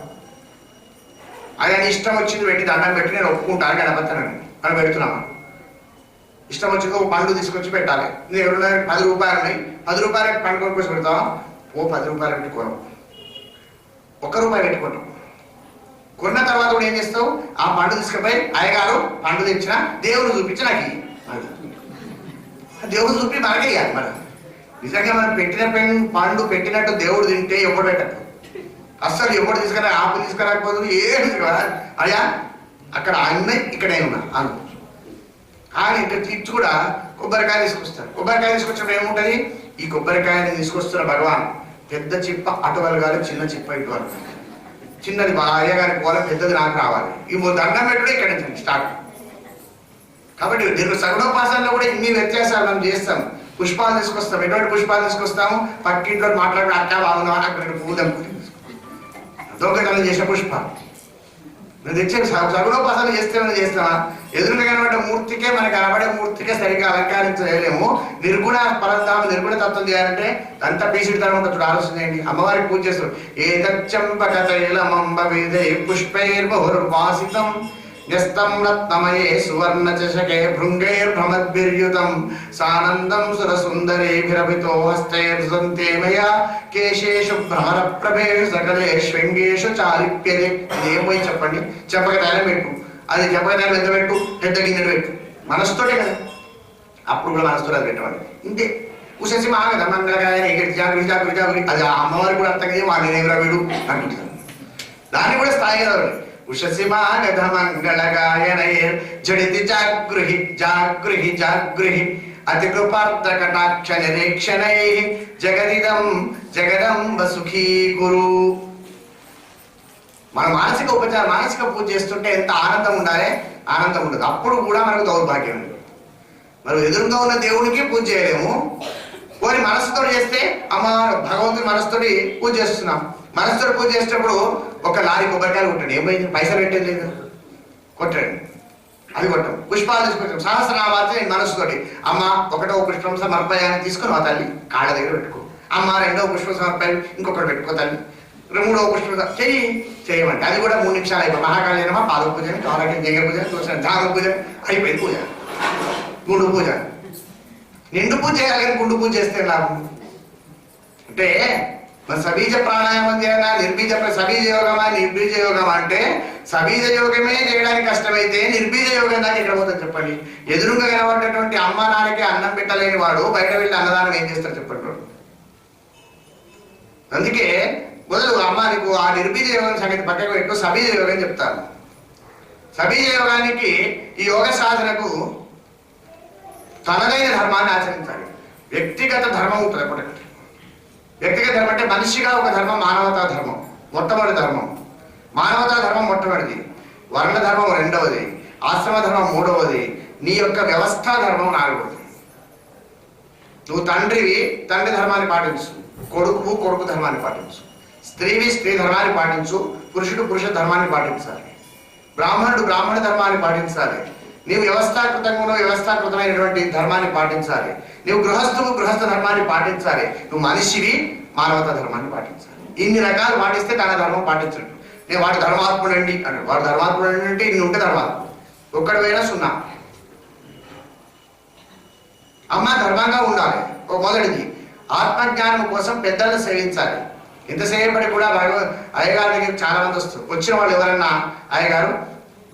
ఆయన ఇష్టం వచ్చింది పెట్టి దండం పెట్టి నేను ఒప్పుకుంటాను గణపతినండి మనం పెడుతున్నామా? ఇష్టం వచ్చింది ఒక పండు తీసుకొచ్చి పెట్టాలి. నీ ఎవరున్నా 10 రూపాయలు ఉన్నాయి, 10 రూపాయలకి పండు కొనుక్కొచ్చి పెడతావా? 10 రూపాయలు పెట్టుకోవడం, 1 రూపాయి పెట్టుకుంటాం. కొన్న తర్వాత కూడా ఏం చేస్తావు? ఆ పండు తీసుకుపోయి అయ్యగారు పండు తెచ్చినా దేవుడు చూపించి నాకు దేవుడు చూపి మనకే ఇవ్వాలి. మనం నిజంగా మనం పెట్టిన పండు పెట్టినట్టు దేవుడు తింటే ఎవడు పెట్టదు. అస్సలు ఎవడు తీసుకురా, ఆపు తీసుకురాకపోదు, ఏం తీసుకురా అయ్యా అక్కడ అన్నీ ఇక్కడే ఉన్నా అను. కానీ ఇక్కడ తీర్చి కూడా కొబ్బరికాయ తీసుకొస్తారు. కొబ్బరికాయ తీసుకొచ్చినప్పుడు ఏముంటుంది? ఈ కొబ్బరికాయని తీసుకొస్తున్న భగవాన్ పెద్ద చిప్ప అటువలు కాదు, చిన్న చిప్ప ఇటువలు. చిన్నది అయ్యగారికి పోవాలి, పెద్దది నాకు రావాలి. ఈ దండం పెట్టుడే ఇక్కడ నుంచి స్టార్ట్. కాబట్టి దీనికి సగుణోపాసనలో కూడా ఇన్ని వ్యత్యాసాలు మనం చేస్తాం. పుష్పాలు తీసుకొస్తాం. ఎటువంటి పుష్పాలు తీసుకొస్తాము? పక్కింట్లో మాట్లాడి అక్క బాగున్నా అక్కడ పూజ దొంగతనం చేసిన పుష్పాలు నువ్వు తెచ్చే సగుణోపాసన చేస్తే మనం చేస్తావా? ఎదురుగా కనబడే మూర్తికే, మనకు కనబడే మూర్తికే సరిగ్గా అలంకరించలేము. నిర్గుణ పరంధామ నిర్గుణ తత్వం చేయాలంటే అంతా పీసిడతాను ఉంటుంది. ఆలోచన చేయండి. అమ్మవారికి పూజ చేస్తారు. ఏతచ్చంపక తైలమంబ విదే పుష్పైర్బహుర్వాసితం న్యస్తం రత్నమయే సువర్ణ చషకే భృంగైర్భ్రమద్భిర్యుతం సానందం సురసుందరేభిరభితో హస్తైర్జంతే మయా కేశేషు భ్రమర ప్రభేషు సకలే శ్వంగేషు చాలిప్యదే. ఇదేమో చెప్పండి. చెప్పక తైలం పెట్టు, అది చెప్పక తైలం ఎంత పెట్టు, పెద్ద గిన్నెలు పెట్టు. మనసుతోటే కదా, అప్పుడు కూడా మనసుతో అది పెట్టవాలి. ఇంతే. ఉషసి మాగద మంగళగాయ అది ఆ అమ్మవారికి కూడా అర్థం కదా, వాళ్ళు నేనేమిరా వీడు అనుకుంటున్నాను. దాన్ని కూడా స్థాయి కదా. ఉషసిమాగధ మంగళగాయనైర్ జడితి జాగృహి జాగృహి జాగృహి అతి కృపార్థ కటాక్ష నిరీక్షణై జగదిదం జగదంబ సుఖీ గురు. మన మానసిక ఉపచారం, మానసిక పూజ చేస్తుంటే ఎంత ఆనందం ఉండాలి, ఆనందం ఉండదు. అప్పుడు కూడా మనకు దౌర్భాగ్యం ఉంది. మనం ఎదురుగా ఉన్న దేవునికి పూజ చేయలేము. పోని మనసుతో చేస్తే అమ్మ భగవంతుని మనసుతోటి పూజ చేస్తున్నాం. మనసుతో పూజ చేసేటప్పుడు ఒక లారీ కొబ్బరికాయలు కొట్టండి. ఏమైంది? పైసలు పెట్టేది లేదు, కొట్టండి. అది కొట్టాం. పుష్పాలు తీసుకొచ్చాం. సహస్రనామార్చన నేను మనసుతోటి అమ్మ 1వ పుష్పం సమర్పయాన్ని తీసుకుని మా తల్లి కాళ్ళ దగ్గర పెట్టుకో. అమ్మ 2వ పుష్పం సమర్పయాన్ని ఇంకొకటి పెట్టుకో తల్లి. 3వ పుష్పం చేయమంటే అది కూడా 3 నిమిషాలు అయిపోయి మహాకాళీనమా పాద పూజ, చౌరాకి జగ పూజ, చూసిన ధామ పూజ అయిపోయింది. పూజ గుండు పూజ. నిండు పూజ చేయాలి కానీ గుండు పూజ చేస్తే లాభం అంటే మరి సబీజ ప్రాణాయామం చేయాలా, సబీజ యోగమా నిర్బీజ యోగమా అంటే సబీజ యోగమే చేయడానికి కష్టమైతే నిర్బీజ యోగం దాకా ఎక్కడ పోతుంది చెప్పండి. ఎదురుగా కనబడ్డటువంటి అమ్మ నాన్నకి అన్నం పెట్టలేని వాడు బయట వెళ్ళి అన్నదానం ఏం చేస్తారు చెప్పండి. అందుకే మొదలు అమ్మ నీకు ఆ నిర్బీజ యోగం సంగతి పక్కకు పెట్టు, సబీజ యోగం చెప్తాను. సబీజ యోగానికి ఈ యోగ సాధనకు తనదైన ధర్మాన్ని ఆచరించాలి. వ్యక్తిగత ధర్మం ఉంటుంది ఒకటి. వ్యక్తిగత ధర్మం అంటే మనిషిగా ఒక ధర్మం మానవతా ధర్మం, మొట్టమొదటి ధర్మం. మానవతా ధర్మం మొట్టమొదటిది, వర్ణ ధర్మం రెండవది, ఆశ్రమ ధర్మం మూడవది, నీ యొక్క వ్యవస్థా ధర్మం నాలుగవది. నువ్వు తండ్రివి, తండ్రి ధర్మాన్ని పాటించు. కొడుకు ధర్మాన్ని పాటించు. స్త్రీవి, స్త్రీ ధర్మాన్ని పాటించు. పురుషుడు పురుష ధర్మాన్ని పాటించాలి. బ్రాహ్మణుడు బ్రాహ్మణ ధర్మాన్ని పాటించాలి. నీవు వ్యవస్థాకృతంగా వ్యవస్థాకృతమైనటువంటి ధర్మాన్ని పాటించాలి. నువ్వు గృహస్థ ధర్మాన్ని పాటించాలి. నువ్వు మనిషివి, మానవతా ధర్మాన్ని పాటించాలి. ఇన్ని రకాలు పాటిస్తే తన ధర్మం పాటించడు. నేను వాడు ధర్మాత్ముడు అండి అన్నాడు. వాడు ధర్మాత్ముడు అంటే ఇన్ని ఉంటే ధర్మాత్ముడు, ఒక్కడి పోయినా సున్నా. అమ్మ ధర్మంగా ఉండాలి. ఒక మొదటిది ఆత్మజ్ఞానం కోసం పెద్దలను సేవించాలి. ఇంతసేపటి కూడా అయ్యగారి దగ్గర చాలా మంది వస్తారు. వచ్చిన వాళ్ళు ఎవరన్నా అయ్యగారు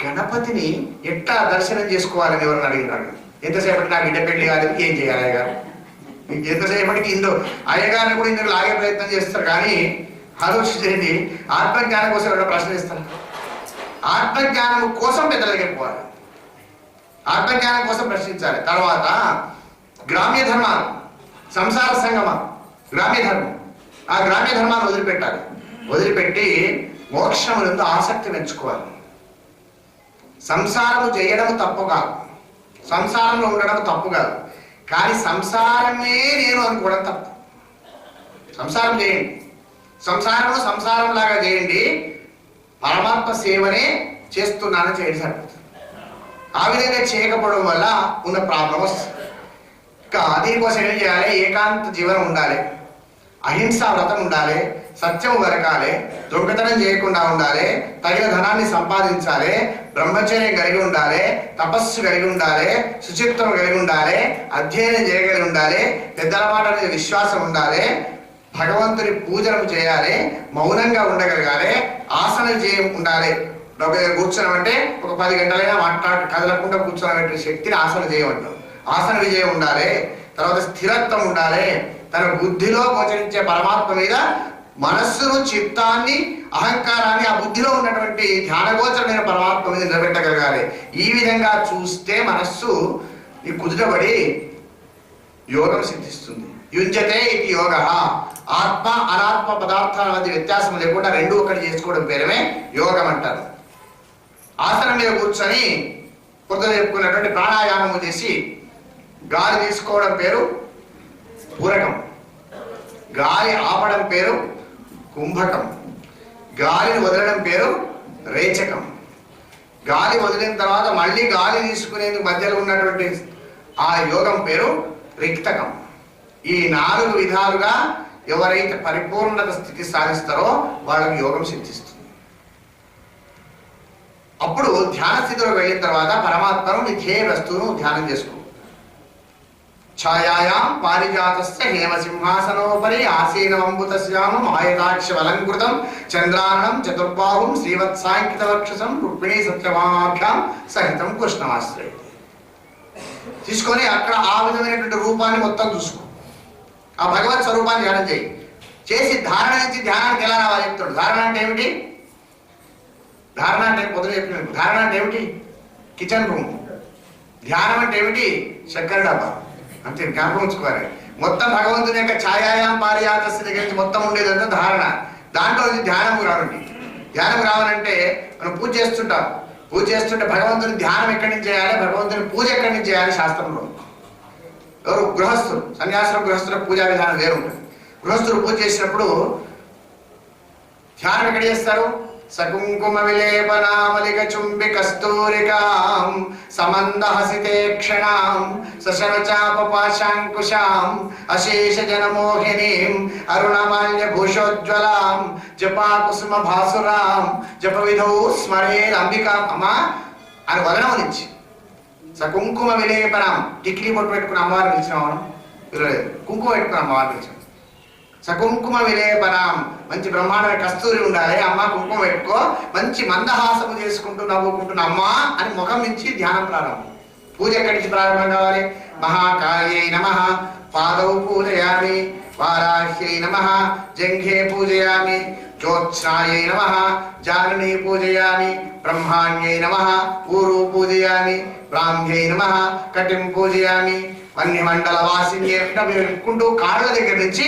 గణపతిని ఎట్లా దర్శనం చేసుకోవాలని ఎవరన్నా అడిగినాడు. ఎంతసేపటి నాకు బిడ్డ పెళ్లి కాలేదు, ఏం చేయాలి అయ్యగారు? ఎంతసేపటికి ఇందులో అయ్యగారిని కూడా ఇందులో లాగే ప్రయత్నం చేస్తారు. కానీ ఆలోచించేది ఆత్మజ్ఞానం కోసం ఎవరైనా ప్రశ్నిస్తారు. ఆత్మజ్ఞానం కోసం పెద్దల దగ్గరికి పోవాలి. ఆత్మజ్ఞానం కోసం ప్రశ్నించాలి. తర్వాత గ్రామ్య ధర్మాలు, సంసార సంగమం, గ్రామ్య ధర్మం. ఆ గ్రామ్య ధర్మాన్ని వదిలిపెట్టాలి. వదిలిపెట్టి మోక్షములందు ఆసక్తి పెంచుకోవాలి. సంసారము చేయడం తప్పు కాదు, సంసారంలో ఉండడం తప్పు కాదు. కానీ సంసారమే నేను అనుకోవడం తప్పు. సంసారం చేయండి, సంసారం లాగా చేయండి. పరమాత్మ సేవనే చేస్తున్నానని చేయండి సరిపోతుంది. ఆ విధంగా చేయకపోవడం వల్ల ఉన్న ప్రాబ్లం వస్తుంది. ఇంకా దీనికోసం ఏం చేయాలి? ఏకాంత జీవనం ఉండాలి, అహింసా వ్రతం ఉండాలి, సత్యం వరకాలి, దొంగతనం చేయకుండా ఉండాలి, తగిన ధనాన్ని సంపాదించాలి, బ్రహ్మచర్యం కలిగి ఉండాలి, తపస్సు కలిగి ఉండాలి, శుచిత్వం కలిగి ఉండాలి, అధ్యయనం చేయగలిగి ఉండాలి, పెద్దల మాట మీద విశ్వాసం ఉండాలి, భగవంతుని పూజలు చేయాలి, మౌనంగా ఉండగలగాలి, ఆసన విజయం ఉండాలి. కూర్చోమంటే ఒక 10 గంటలైనా కదలకుండా కూర్చోబెట్టే శక్తిని ఆసన చేయమంటారు. ఆసన విజయం ఉండాలి. తర్వాత స్థిరత్వం ఉండాలి. తన బుద్ధిలో గోచరించే పరమాత్మ మీద మనస్సును, చిత్తాన్ని, అహంకారాన్ని ఆ బుద్ధిలో ఉన్నటువంటి ధ్యానగోచరమైన పరమాత్మ మీద నిలబెట్టగలగాలి. ఈ విధంగా చూస్తే మనస్సు ఈ కుదుటబడి యోగం సిద్ధిస్తుంది. యుంజతే ఇది యోగ. ఆత్మ అనాత్మ పదార్థాల మధ్య వ్యత్యాసం లేకుండా రెండు ఒకటి చేసుకోవడం పేరమే యోగం అంటారు. ఆసనం మీద కూర్చొని పొద్దున చెప్పుకున్నటువంటి ప్రాణాయామము చేసి గాలి తీసుకోవడం పేరు పూరకం, గాలి ఆపడం పేరు కుంభకం, గాలిని వదలడం పేరు రేచకం. గాలి వదిలిన తర్వాత మళ్ళీ గాలి తీసుకునేందుకు మధ్యలో ఉన్నటువంటి ఆ యోగం పేరు రిక్తకం. ఈ 4 విధాలుగా ఎవరైతే పరిపూర్ణత స్థితి సాధిస్తారో వాళ్ళకి యోగం సిద్ధిస్తుంది. అప్పుడు ధ్యాన స్థితిలో వెళ్ళిన తర్వాత పరమాత్మను నీ ధ్యేయ వస్తువును ధ్యానం చేసుకో. ఛాయాయాం పారిజాతస్య హేమసింహాసనోపరి ఆసీనమంబుతశ్యామం ఆయతాక్షవలంకృతం చంద్రాణం చతుర్బాహుం శ్రీవత్సాంకితవక్షసం రుక్మిణీ సత్యభామాభ్యాం సహితం కృష్ణమాశ్రయ. తీసుకొని అక్కడ ఆ విధమైనటువంటి రూపాన్ని మొత్తం చూసుకో. ఆ భగవత్ స్వరూపాన్ని ధ్యానం చేసి ధారణ నుంచి ధ్యానానికి ఎలా రావాలి చెప్తాడు. ధారణ అంటే ఏమిటి? ధారణ అంటే పొద్దున చెప్పిన ధారణ అంటే ఏమిటి? Kitchen room. ధ్యానం అంటే ఏమిటి? చక్కెర డబ్బా. అంతే, జ్ఞాపకం ఉంచుకోవాలి. మొత్తం భగవంతుని యొక్క ఛాయాయాం పారిజాతస్య దగ్గర నుంచి మొత్తం ఉండేదంతా ధారణ. దాంట్లో ధ్యానం రావండి. ధ్యానం రావాలంటే మనం పూజ చేస్తుంటే భగవంతుని ధ్యానం ఎక్కడి నుంచి చేయాలి, భగవంతుని పూజ ఎక్కడి నుంచి చేయాలి శాస్త్రంలో. ఎవరు? గృహస్థులు. సన్యాసులు గృహస్థుల పూజా విధానం వేరు ఉంటుంది. గృహస్థులు పూజ చేసినప్పుడు ధ్యానం ఎక్కడ చేస్తారు? సకుంకుమ విలేపనామలిక చుంబి కస్తూరికాం సమందహసితే క్షణాం సశరచాపపాశాంకుశాం అశేష జనమోహినీం అరుణమాల్య భూషోజ్వలాం జపాకుసుమ భాసురాం జప విధౌ స్మరేర్ అంబికాం. అమ్మా అని వదనం నుంచి సకుంకుమ విలేపనం. టిక్లీ పొట్టు పెట్టుకుని అమ్మవారిని పిలిచిన మనం పిలవలేదు, కుంకుమ పెట్టుకుని అమ్మవారిని పిలిచాం. సకుంకుమ విలేపనం, మంచి బ్రహ్మాండమైన కస్తూరి ఉండాలి, అమ్మ కుంకుమ పెట్టుకో, మంచి మందహాసము చేసుకుంటూ నవ్వుకుంటున్న అమ్మా అని ముఖం నుంచి ధ్యానం ప్రారంభం. పూజ ఎక్కడి నుంచి ప్రారంభం కావాలి? మహాకాళ్యై నమః పాదౌ పూజయామి, వారాహ్యై నమః జంఘే పూజయామి, జ్యోత్స్నాయై నమః జానుని పూజయామి, బ్రహ్మాణ్యై నమః ఊరు పూజయామి, బ్రాహ్మ్యై నమః కటిం పూజయామి, వన్యమండల వాసిన్యే పెట్టుకుంటూ కాళ్ళ దగ్గర నుంచి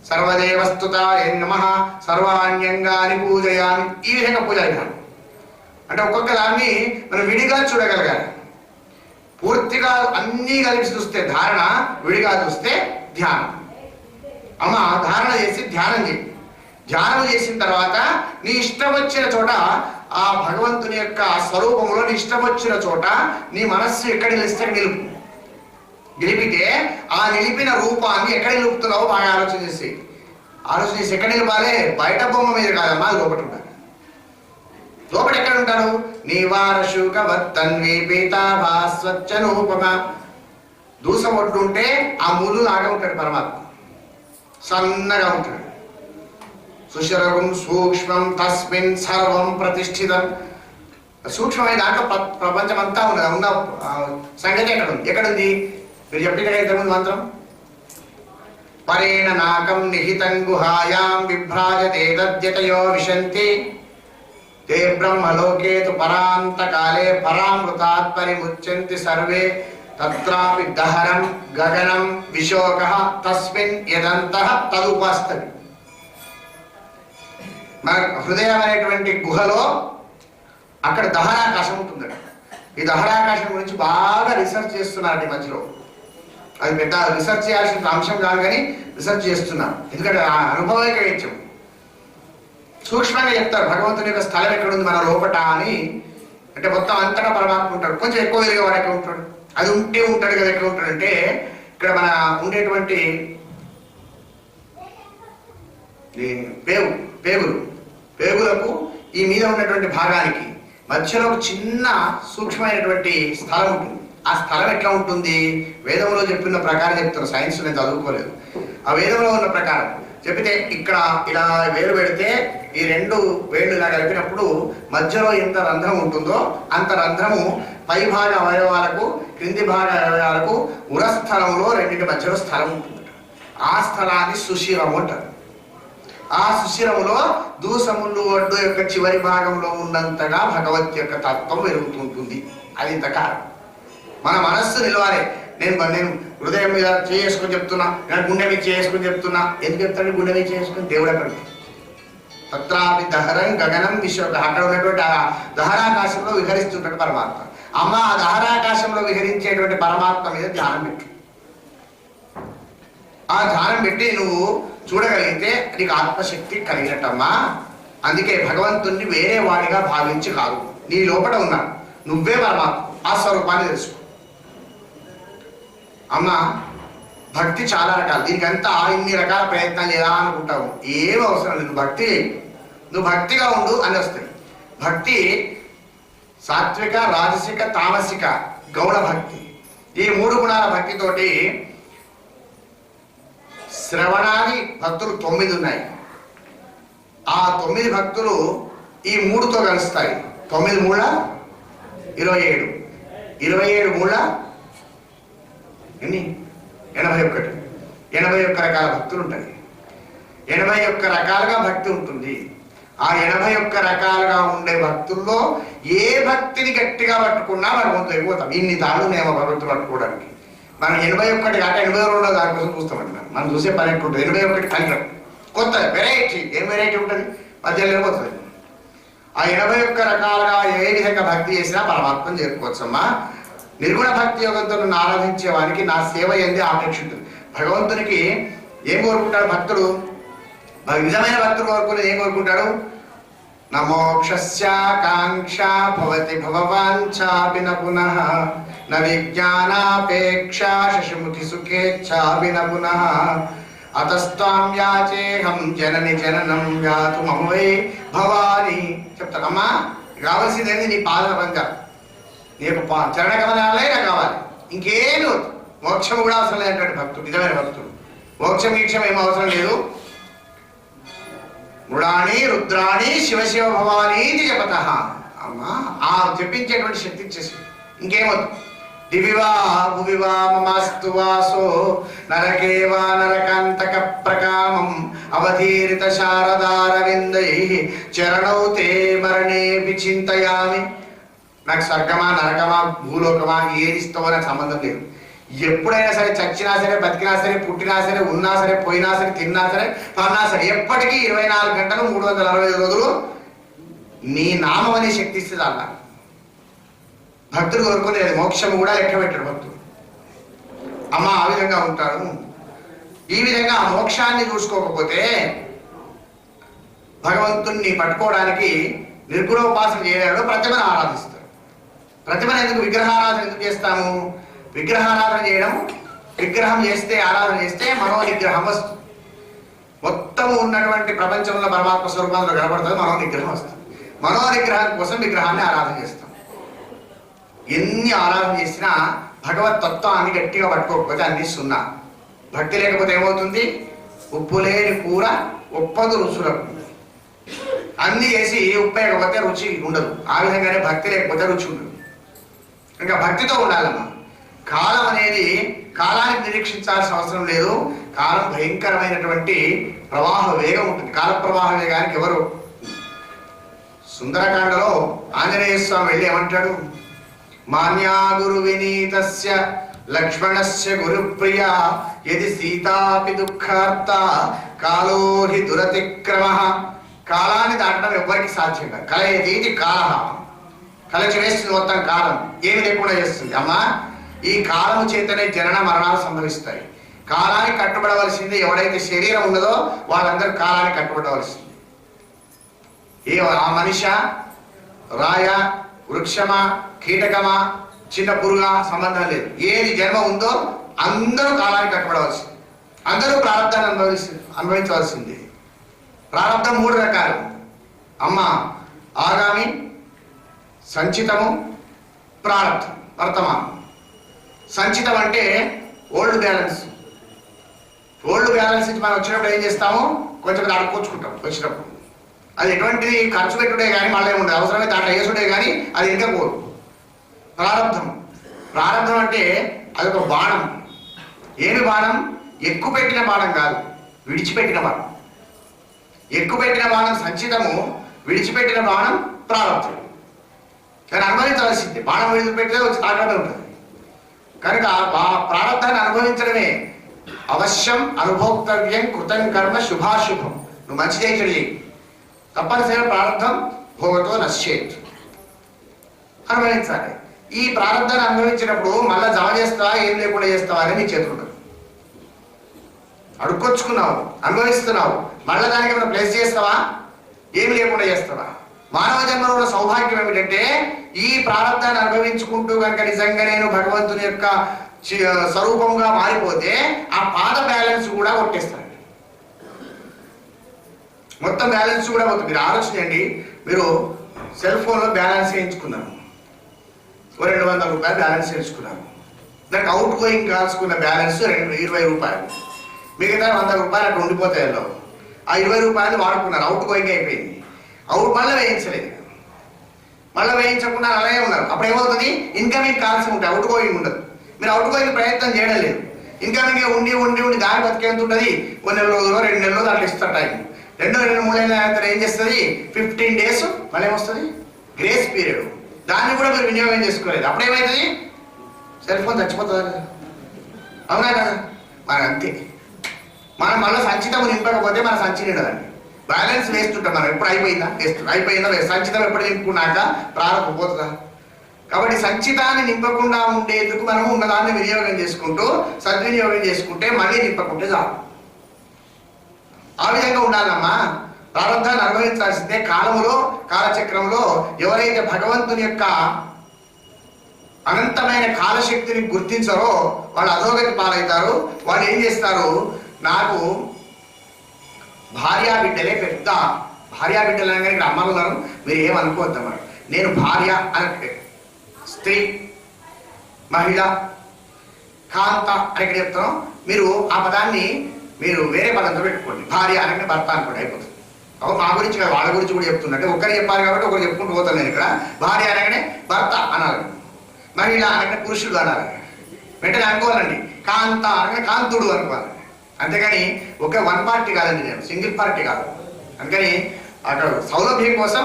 సర్వదేవస్తుతాయ నమః సర్వాణ్యంగాని పూజయామి. ఈ విధంగా పూజ విధానం. అంటే ఒక్కొక్క దాన్ని మనం విడిగా చూడగలగాలి. పూర్తిగా అన్నీ కలిసి చూస్తే ధారణ, విడిగా చూస్తే ధ్యానం. అమ్మ ధారణ చేసి ధ్యానం చేయి. ధ్యానం చేసిన తర్వాత నీ ఇష్టం వచ్చిన చోట ఆ భగవంతుని యొక్క స్వరూపంలో నీ ఇష్టం వచ్చిన చోట నీ మనస్సు ఎక్కడ నిలిస్తే నిలుపు. నిలిపితే ఆ నిలిపిన రూపాన్ని ఎక్కడ నిలుపుతున్నావో బాగా ఆలోచన చేసి ఎక్కడ నిలపాలి? బయట బొమ్మ మీద కాదమ్మా, లోపల ఉండాలి. లోపల ఎక్కడ ఉంటాడు? నీవారశుకవత్తన్వి పీతాభాస్వచ్చనూపమ. దూసం ఒడ్డుంటే ఆ ములు లాగా ఉంటాడు పరమాత్మ, సన్నగా ఉంటాడు. సుశరవం సూక్ష్మం తస్మిన్ సర్వం ప్రతిష్ఠితం. సూక్ష్మమైన దాంట్లో ప్రపంచం అంతా ఉన్నది. ఉన్న సంగతి ఎక్కడ ఉంది? ఎక్కడుంది? మీరు చెప్పిన ఇంతకుముందు మంత్రం పరేణ నాకం నిహితం గుహాయాం విభ్రాజతే తద్యతయో విశంతి తే బ్రహ్మలోకే తు పరాంతకాలే పరామృతాత్పరి ముచ్యంతి సర్వే తత్రాపి దహరం గగనం విశోకః తస్మిన్ యదంతః తదుపస్తతి. మన హృదయం అనేటువంటి గుహలో అక్కడ దహరాకాశం ఉంటుందట. ఈ దహరాకాశం గురించి బాగా రీసెర్చ్ చేస్తున్నారు ఈ మధ్యలో. అది పెద్ద రీసెర్చ్ చేయాల్సిన అంశం కాదు, కానీ రీసెర్చ్ చేస్తున్నారు. ఎందుకంటే ఆ అనుభవైక వేద్యం సూక్ష్మంగా చెప్తారు భగవంతుని యొక్క స్థలం ఎక్కడుంది మన లోపట అని. అంటే మొత్తం అంతటా పరమాత్మ ఉంటాడు, కొంచెం ఎక్కువ తిరిగే వాడు ఎక్కడ ఉంటాడు, అది ఉంటే ఉంటాడు కదా. ఎక్కడ ఉంటాడు అంటే ఇక్కడ మన ఉండేటువంటి పేగులకు ఈ మీద ఉన్నటువంటి భాగానికి మధ్యలో ఒక చిన్న సూక్ష్మమైనటువంటి స్థలం ఉంటుంది. ఆ స్థలం ఎట్లా ఉంటుంది? వేదంలో చెప్పిన ప్రకారం చెప్తారు. సైన్స్ నేను చదువుకోలేదు. ఆ వేదంలో ఉన్న ప్రకారం చెప్తే ఇక్కడ ఇలా వేలు పెడితే ఈ రెండు వేళ్ళు ఇలా కలిపినప్పుడు మధ్యలో ఎంత రంధ్రం ఉంటుందో అంత రంధ్రము పై భాగ అవయవాలకు క్రింది భాగ అవయవాలకు ఉరస్థలంలో రెండింటి మధ్యలో స్థలం ఉంటుంది. ఆ స్థలాన్ని సుశిరము అంటారు. ఆ సుశిరములో దూసములు ఒడ్డు యొక్క చివరి భాగంలో ఉన్నంతగా భగవత్ యొక్క తత్వం వెలుగుతుంటుంది. అది ఇంత కారణం. మన మనస్సు నిలవాలి. నేను హృదయం మీద చేసుకొని చెప్తున్నా, నేను గుండె మీద చేసుకొని చెప్తున్నా. ఎందుకు చెప్తాను? గుండె మీద చేసుకుని దేవుడు అక్కడ తత్రాపి దహరం గగనం విశ్వ. అక్కడ ఉన్నటువంటి ఆ దహరాకాశంలో విహరిస్తుంటాడు పరమాత్మ. అమ్మ ఆ దహరాకాశంలో విహరించేటువంటి పరమాత్మ మీద ధ్యానం పెట్టు. ఆ ధ్యానం పెట్టి నువ్వు చూడగలిగితే నీకు ఆత్మశక్తి కలిగినట్టమ్మా. అందుకే భగవంతుణ్ణి వేరే వాడిగా భావించి కాదు, నీ లోపల ఉన్నాడు, నువ్వే పరమాత్మ. ఆ స్వరూపాన్ని తెలుసుకో. అమ్మ భక్తి చాలా రకాలు. దీనికంతా ఇన్ని రకాల ప్రయత్నాలు ఎలా అనుకుంటావు? ఏం అవసరం లేదు. నువ్వు భక్తిగా ఉండు అని వస్తాయి. భక్తి సాత్విక, రాజసిక, తామసిక, గౌణ భక్తి. ఈ 3 గుణాల భక్తితోటి శ్రవణాది భక్తులు 9 ఉన్నాయి. ఆ 9 భక్తులు ఈ 3తో కలుస్తాయి. 9 మూళ్ళ 27, 27 మూళ్ళ ఎన్ని? 81. 81 రకాల భక్తులు ఉంటాయి. 81 రకాలుగా భక్తి ఉంటుంది. ఆ 81 రకాలుగా ఉండే భక్తుల్లో ఏ భక్తిని గట్టిగా పట్టుకున్నా మనం కొంత ఎగిపోతాం. ఇన్ని తాళ్ళు మేము భగవంతులు పట్టుకోవడానికి. మనం 81 కాక 82 దానికోసం చూస్తామండి. మనం చూసే పని ఎట్లుంటుంది? 81 కలిగం కొత్త వెరైటీ. ఏం వెరైటీ ఉంటుంది? మధ్యలో వెళ్ళిపోతుంది. ఆ 81 రకాలుగా ఏ విధంగా భక్తి చేసినా పరమాత్మను చేరుకోవచ్చమ్మా. నిర్గుణ భక్తి యోగంతో నన్ను ఆరాధించే వానికి నా సేవ ఎందే ఆపేక్ష ఉంటుంది. భగవంతునికి ఏం కోరుకుంటాడు భక్తుడు? నిజమైన భక్తుడు కోరుకునేది ఏం కోరుకుంటాడు? నమోక్షస్యాకాంక్ష భవతి భవవాంఛాపి న పునః న విజ్ఞానాపేక్ష శశిముఖి సుఖేచ్ఛాపి న పునః అతస్త్వాం యాచేహం జనని జననం యాతు మమ వై భవాని. చెప్తానమ్మా, కావాల్సింది ఏంది? నీ పాదన పంచ, నీకు చరణ కమలాలే నాకు కావాలి, ఇంకేమి వద్దు. మోక్షం కూడా అవసరం లేనటువంటి భక్తుడు, నిజమైన భక్తుడు. మోక్షం గీక్షం ఏం అవసరం లేదు. మృడాణి రుద్రాణి శివ శివ భవానీతి జపత. అమ్మా ఆ జపించేటువంటి శక్తి ఇచ్చేసి ఇంకేమవుతుంది. దివివా భువివా మమాస్తు వాసో నరకేవా నరకాంతక ప్రకామం అవధీరిత శారదారవిందై చరణౌ తే మరణే విచింతయామి. నాకు స్వర్గమా నరకమా భూలోకమా ఏది ఇస్తావో నాకు సంబంధం లేదు. ఎప్పుడైనా సరే చచ్చినా సరే బతికినా సరే పుట్టినా సరే ఉన్నా సరే పోయినా సరే తిన్నా సరే పన్నా సరే ఎప్పటికీ 24 గంటలు 365 రోజులు నీ నామం అనే శక్తి ఇస్తుంది అలా. భక్తులు కోరుకునేది మోక్షం కూడా లెక్క పెట్టాడు భక్తుడు. అమ్మ ఆ విధంగా ఉంటాడు. ఈ విధంగా మోక్షాన్ని చూసుకోకపోతే భగవంతుణ్ణి పట్టుకోవడానికి నిర్గుణోపాసన చేయడంలో ప్రతిమను ఆరాధిస్తారు. ప్రతిమను ఎందుకు విగ్రహారాధన ఎందుకు చేస్తాము? విగ్రహారాధన చేయడం, విగ్రహం చేస్తే ఆరాధన చేస్తే మనోనిగ్రహం వస్తుంది. మొత్తం ఉన్నటువంటి ప్రపంచంలో పరమాత్మ స్వరూపంలో కనబడుతుంది, మనోనిగ్రహం వస్తుంది. మనోనిగ్రహం కోసం విగ్రహాన్ని ఆరాధన చేస్తాం. ఎన్ని ఆరాధన చేసినా భగవత్ తత్వాన్ని గట్టిగా పట్టుకోకపోతే అన్ని సున్నా. భక్తి లేకపోతే ఏమవుతుంది? ఉప్పు లేని కూర ఉప్పదు రుచులకు. అన్ని చేసి ఉప్పు లేకపోతే రుచి ఉండదు. ఆ విధంగానే భక్తి లేకపోతే రుచి ఉండదు. ఇంకా భక్తితో ఉండాలమ్మా. కాలం అనేది కాలానికి నిరీక్షించాల్సిన అవసరం లేదు. కాలం భయంకరమైనటువంటి ప్రవాహ వేగం ఉంటుంది. కాల ప్రవాహ వేగానికి ఎవరు? సుందరకాండలో ఆంజనేయ స్వామి వెళ్ళి ఏమంటాడు? మాన్యా గురు వినీతస్య లక్ష్మణస్య గురుప్రియ యది సీతాపి దుఃఖార్త కాలో హి దురతిక్రమః. కాలాన్ని దాటడం ఎవరికి సాధ్యం కాదు. కల ఏది కాల, కల చేస్తుంది మొత్తం కాలం, ఏమి లేకుండా చేస్తుంది. అమ్మా ఈ కాలము చేతనే జనన మరణాలు సంభవిస్తాయి. కాలానికి కట్టుబడవలసింది ఎవడైతే శరీరం ఉన్నదో వాళ్ళందరూ కాలానికి కట్టుబడవలసింది. ఆ మనిషి రాయ వృక్షమా కీటకమా చిన్న పురుగా సంబంధం లేదు. ఏది జన్మ ఉందో అందరూ కాలానికి కట్టుబడవలసింది. అందరూ ప్రారంధాన్ని అనుభవించవలసింది. ప్రారంధం 3 రకాలు అమ్మ. ఆగామి, సంచితము, ప్రారంధం, వర్తమానం. సంచితం అంటే ఓల్డ్ బ్యాలెన్స్. ఓల్డ్ బ్యాలెన్స్ మనం వచ్చినప్పుడు ఏం చేస్తాము? కొంచెం అడుక్కొచ్చుకుంటాం. వచ్చినప్పుడు అది ఎటువంటిది? ఖర్చు పెట్టుడే కానీ మళ్ళీ ఉండదు. అవసరమైతే దాంట్లో వేసుడే కానీ అది ఇంకా పోదు. ప్రారంధం. ప్రారంధం అంటే అదొక బాణం. ఏమి బాణం? ఎక్కువ పెట్టిన బాణం కాదు, విడిచిపెట్టిన బాణం. ఎక్కువ పెట్టిన బాణం సంచితము, విడిచిపెట్టిన బాణం ప్రారంధం. కానీ అనుభవించవలసింది. బాణం విడిచిపెట్టితే వచ్చి తాగడమే ఉంటుంది. కనుక ప్రారంధాన్ని అనుభవించడమే అవశ్యం, అనుభోక్తవ్యం, కృతం కర్మ శుభాశుభం. నువ్వు మంచి చేయి, తప్పనిసరిగా ప్రారంధం భోగతో నశ్చేత్ అనుభవించాలి. ఈ ప్రారంధాన్ని అనుభవించినప్పుడు మళ్ళీ జమ చేస్తావా ఏం లేకుండా చేస్తావా అని నీ చేతులు. అడుక్కొచ్చుకున్నావు, అనుభవిస్తున్నావు, మళ్ళీ దానికి ఏమైనా ప్లేస్ చేస్తావా? ఏమి లేకుండా చేస్తావా? మానవ జన్మలో ఉన్న సౌభాగ్యం ఏమిటంటే ఈ ప్రారంధాన్ని అనుభవించుకుంటూ కనుక నిజంగా నేను భగవంతుని యొక్క స్వరూపంగా మారిపోతే ఆ పాత బ్యాలెన్స్ కూడా కొట్టేస్తాను. మొత్తం బ్యాలెన్స్ కూడా పోతుంది. మీరు ఆలోచించండి. మీరు సెల్ ఫోన్లో బ్యాలెన్స్ వేయించుకున్నారు, 200 రూపాయలు బ్యాలెన్స్ వేయించుకున్నారు. దానికి అవుట్ గోయింగ్ కాల్చుకున్న బ్యాలెన్స్ 20 రూపాయలు. మిగతా 100 రూపాయలు అక్కడ ఉండిపోతాయి. ఆ 20 రూపాయలు వాడుకున్నారు, అవుట్ గోయింగ్ అయిపోయింది. అవుట్ మళ్ళీ వేయించలేదు, మళ్ళీ వేయించకుండా అలాగే ఉన్నారు. అప్పుడు ఏమవుతుంది? ఇన్కమింగ్ కాల్స్ ఉంటాయి, అవుట్ గోయింగ్ ఉండదు. మీరు అవుట్ గోయింగ్ ప్రయత్నం చేయడం లేదు. ఇన్కమింగ్ ఉండి ఉండి ఉండి దాని బతికేంత ఉంటుంది. 1 నెల రోజులు 2 నెలలు దాంట్లో ఇస్తారు టైం. 2-3 నెలల ఏం చేస్తుంది? 15 days మళ్ళీ ఏమొస్తుంది? Grace period. దాన్ని కూడా మీరు వినియోగం చేసుకోలేదు. అప్పుడు ఏమవుతుంది? సెల్ ఫోన్ చచ్చిపోతుంది కదా. అవునా కదా? మరి అంతే. మనం మళ్ళీ సంచితం నింపకపోతే మన సంచి నిండదండి. బ్యాలెన్స్ వేస్తుంటాం మనం. ఎప్పుడు అయిపోయిందా? అయిపోయిందా? సంచితం ఎప్పుడు నింపుకున్నాక ప్రారంభం పోతుందా? కాబట్టి సంచితాన్ని నింపకుండా ఉండేందుకు మనం ఉన్నదాన్ని వినియోగం చేసుకుంటూ సద్వినియోగం చేసుకుంటే మళ్ళీ నింపకుంటే చాలు. ఆ విధంగా ఉండాలమ్మా. ప్రారంధాన్ని అనుభవించాల్సిందే. కాలములో కాలచక్రంలో ఎవరైతే భగవంతుని యొక్క అనంతమైన కాలశక్తిని గుర్తించరో వాళ్ళు అధోగతి పాలవుతారు. వాళ్ళు ఏం చేస్తారు? నాకు భార్యా బిడ్డలే పెద్ద. భార్యా బిడ్డలు అనగానే ఇక్కడ అమ్మలు ఉన్నారు, మీరు ఏమనుకోవద్దన్నారు. నేను భార్య అని స్త్రీ, మహిళ, కాంత అని ఇక్కడ చెప్తాను. మీరు ఆ పదాన్ని మీరు వేరే పదంతో పెట్టుకోండి. భార్య అనగానే భర్త అనుకోండి, అయిపోతుంది. మా గురించి కాదు, వాళ్ళ గురించి కూడా చెప్తున్నట్టే. ఒకరు చెప్పాలి కాబట్టి ఒకరు చెప్పుకుంటూ పోతాను నేను. ఇక్కడ భార్య అనగానే భర్త అనాలి, మహిళ అనగానే పురుషుడు అనాలి. వెంటనే అనుకోవాలండి. కాంత అనగానే కాంతుడు అనుకోవాలి. అంతేగాని ఒక వన్ పార్టీ కాదండి, నేను సింగిల్ పార్టీ కాదు. అందుకని అక్కడ సౌలభ్యం కోసం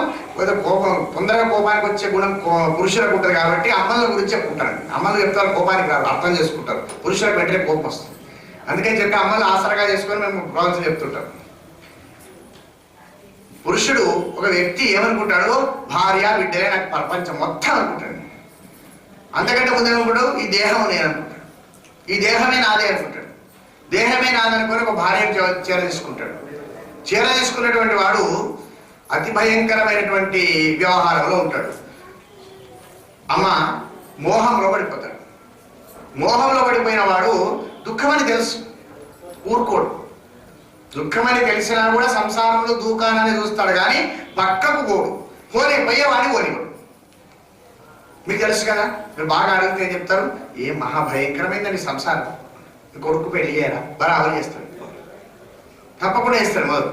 కోపం, తొందరగా కోపానికి వచ్చే గుణం పురుషులకు ఉంటుంది కాబట్టి అమ్మల గురించి చెప్పుకుంటారండి. అమ్మలు చెప్తారు కోపానికి రాదు, అర్థం చేసుకుంటారు. పురుషులకు వెంటనే కోపం వస్తుంది. అందుకని చెప్పి అమ్మలు ఆసరగా చేసుకొని మేము ప్రాబ్లమ్స్ చెప్తుంటాం. పురుషుడు ఒక వ్యక్తి ఏమనుకుంటాడు, భార్య బిడ్డలే నాకు ప్రపంచం మొత్తం అనుకుంటాడు. అంతకంటే ముందు ఏమనుకుంటాడు, ఈ దేహం నేను అనుకుంటాడు, ఈ దేహమే నాదే అనుకుంటాడు. దేహమే నాదనుకొని ఒక భార్య చీర తీసుకుంటాడు. చీర తీసుకున్నటువంటి వాడు అతి భయంకరమైనటువంటి వ్యవహారంలో ఉంటాడు. అమ్మ మోహంలో పడిపోతాడు. మోహంలో పడిపోయిన వాడు దుఃఖమని తెలుసు, ఊరుకోడు. దుఃఖమని తెలిసినా కూడా సంసారంలో దూకానని చూస్తాడు, కానీ పక్కకు పోడు. పోయేవాడిని పోనివాడు. మీకు తెలుసు కదా, మీరు బాగా అడిగితే చెప్తారు, ఏ మహాభయంకరమైందని సంసారం. కొడుకు పెళ్లి చేయరా, బరాబరి చేస్తాడు, తప్పకుండా చేస్తాడు. మొదలు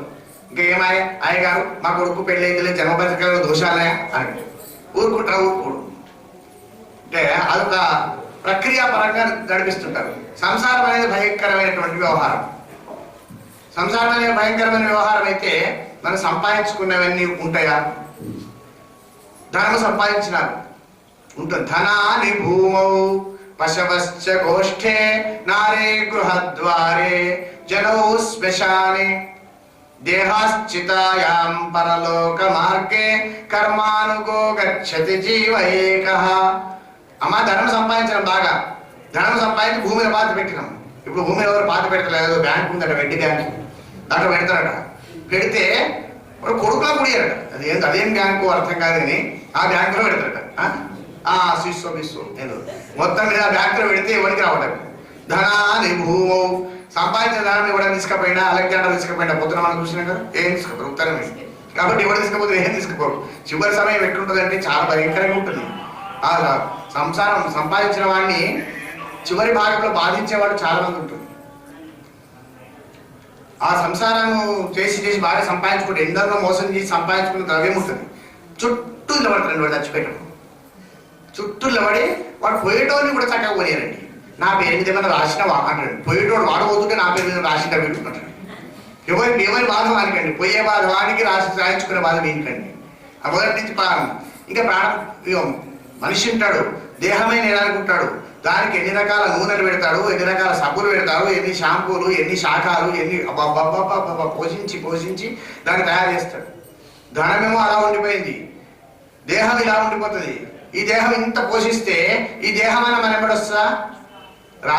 ఇంకా ఏమాయ అయ్యగారు మా కొడుకు పెళ్లి అయితే జన్మపత్రికలో దోషాలయా అని ఊరుకుంటారు, ఊరుకోడు. అంటే అదొక ప్రక్రియ పరంగా నడిపిస్తుంటారు. సంసారం అనేది భయంకరమైనటువంటి వ్యవహారం. సంసారం అనేది భయంకరమైన వ్యవహారం అయితే మనం సంపాదించుకున్నవన్నీ ఉంటాయా? ధనము సంపాదించినారు ఉంటుంది. ధనాని భూమౌ పశవశ్చ గోష్ఠే నారే గృహద్వారే జనౌ శ్మశానే దేహాశ్చితాయాం పరలోక మార్గే కర్మానుగో గచ్చతి జీవ ఏకః. అమ్మ ధనం సంపాదించడం బాగా, ధనం సంపాదించి భూమిలో పాతి పెట్టినాం. ఇప్పుడు భూమిలో ఎవరు పాతి పెడతలేదు, బ్యాంక్ ఉందట, వెడ్డి బ్యాంక్, దాంట్లో పెడతారట. పెడితే వాడు కొడుకులా కుడియారట. అదేం బ్యాంకు అర్థం కాదు, కానీ ఆ బ్యాంకులో పెడతారట. బిస్సో ఏదో మొత్తం మీద బ్యాంకులో పెడితే ఎవరికి రావడం. ధనాని భూమౌ, సంపాదించిన ధనం ఇవ్వడం తీసుకపోయినా, అలెగ్జాండర్ తీసుకపోయినా పొద్దున మనం చూసినాం కదా, ఏం తీసుకుపోరు, ఉత్తరమే. కాబట్టి ఎవరు తీసుకపోతే ఏం తీసుకుపోరు. చివరి సమయం ఎట్లుంటుందంటే చాలా భయంకరంగా ఉంటుంది. ఆ సంసారం సంపాదించిన వాడిని చివరి భాగంలో బాధించేవాడు చాలా మంది ఉంటుంది. ఆ సంసారం చేసి బాగా సంపాదించుకుంటే, ఎందరిలో మోసం చేసి సంపాదించుకున్న ద్రవ్యం ఉంటుంది. చుట్టూ నిలబడతారండి వాడు చచ్చిపోయటం. చుట్టూ నిలబడి వాడు పోయేటోని కూడా చక్కగా పోయారండి. నా పేరు మీద ఏమైనా రాసినవా అంటాడు. పోయేటోడు వాడు పోతుంటే నా పేరు మీద రాసిన పెట్టుకుంటాడు. ఎవరి బాధ వానికండి, పోయే బాధ వానికి రాయించుకునే బాధ వీనికండి. ఆ మొదటి నుంచి ఇంకా ప్రాణం మనిషి ఉంటాడు, దేహమే నేననుకుంటాడు. దానికి ఎన్ని రకాల నూనెలు పెడతాడు, ఎన్ని రకాల సబ్బులు పెడతాడు, ఎన్ని షాంపూలు, ఎన్ని శాఖలు, ఎన్ని పోషించి దాన్ని తయారు చేస్తాడు. ధనమేమో అలా ఉండిపోయింది, దేహం ఇలా ఉండిపోతుంది. ఈ దేహం ఇంత పోషిస్తే ఈ దేహమైనా మనం ఎప్పుడొస్తా రా.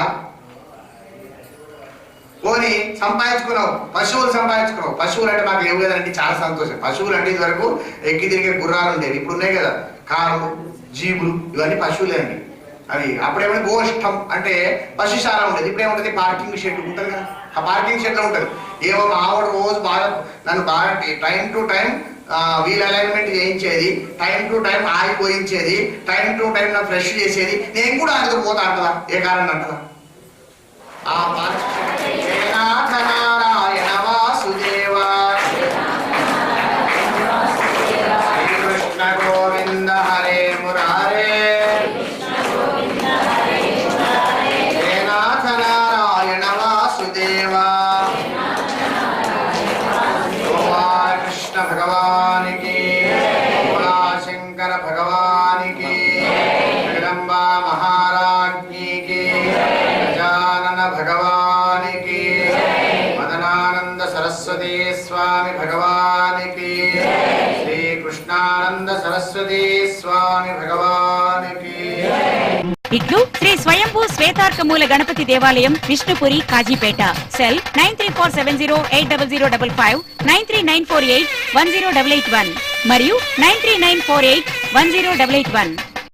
పోనీ సంపాదించుకున్నావు, పశువులు సంపాదించుకున్నావు. పశువులు అంటే మాకు లేవు కదండి, చాలా సంతోషం. పశువులు అంటే ఇది వరకు ఎక్కి తిరిగే గుర్రాలు ఉండేవి, ఇప్పుడు ఉన్నాయి కదా కార్లు, జీబులు, ఇవన్నీ పశువులే అండి. అవి అప్పుడేమైనా గోష్టం అంటే పశుశాల ఉండేది, ఇప్పుడేముంటుంది పార్కింగ్ షెడ్ ఉంటుంది కదా, ఆ పార్కింగ్ షెడ్ లో ఉంటుంది. ఏమో ఆవిడ రోజు బాగా నన్ను బాగా time to time wheel alignment చేయించేది, టైం టు టైం ఆయిల్ పోయించేది, టైం టు టైం నా ఫ్రెష్ చేసేది. నేను కూడా అందుకు పోతా అంటదా, ఏ కారణం అంటదా? ఆ నారాయణ వాసుదేవ శ్రీకృష్ణ గోవింద హరే మురారే హే నాథ నారాయణ వాసుదేవ కృష్ణ భగవానికి, శంకర భగవానికి, జగదంబా మహారాజ్ఞికి, గజానన భగవానికి, మదనానంద సరస్వతీ స్వామి భగవానికి, శ్రీకృష్ణానంద సరస్వతీ స్వామి భగవానికి. ఇట్లు శ్రీ స్వయంభూ శ్వేతార్కమూల గణపతి దేవాలయం, విష్ణుపురి, కాజీపేట. సెల్ 9347080055, 939481088 మరియు 939481088.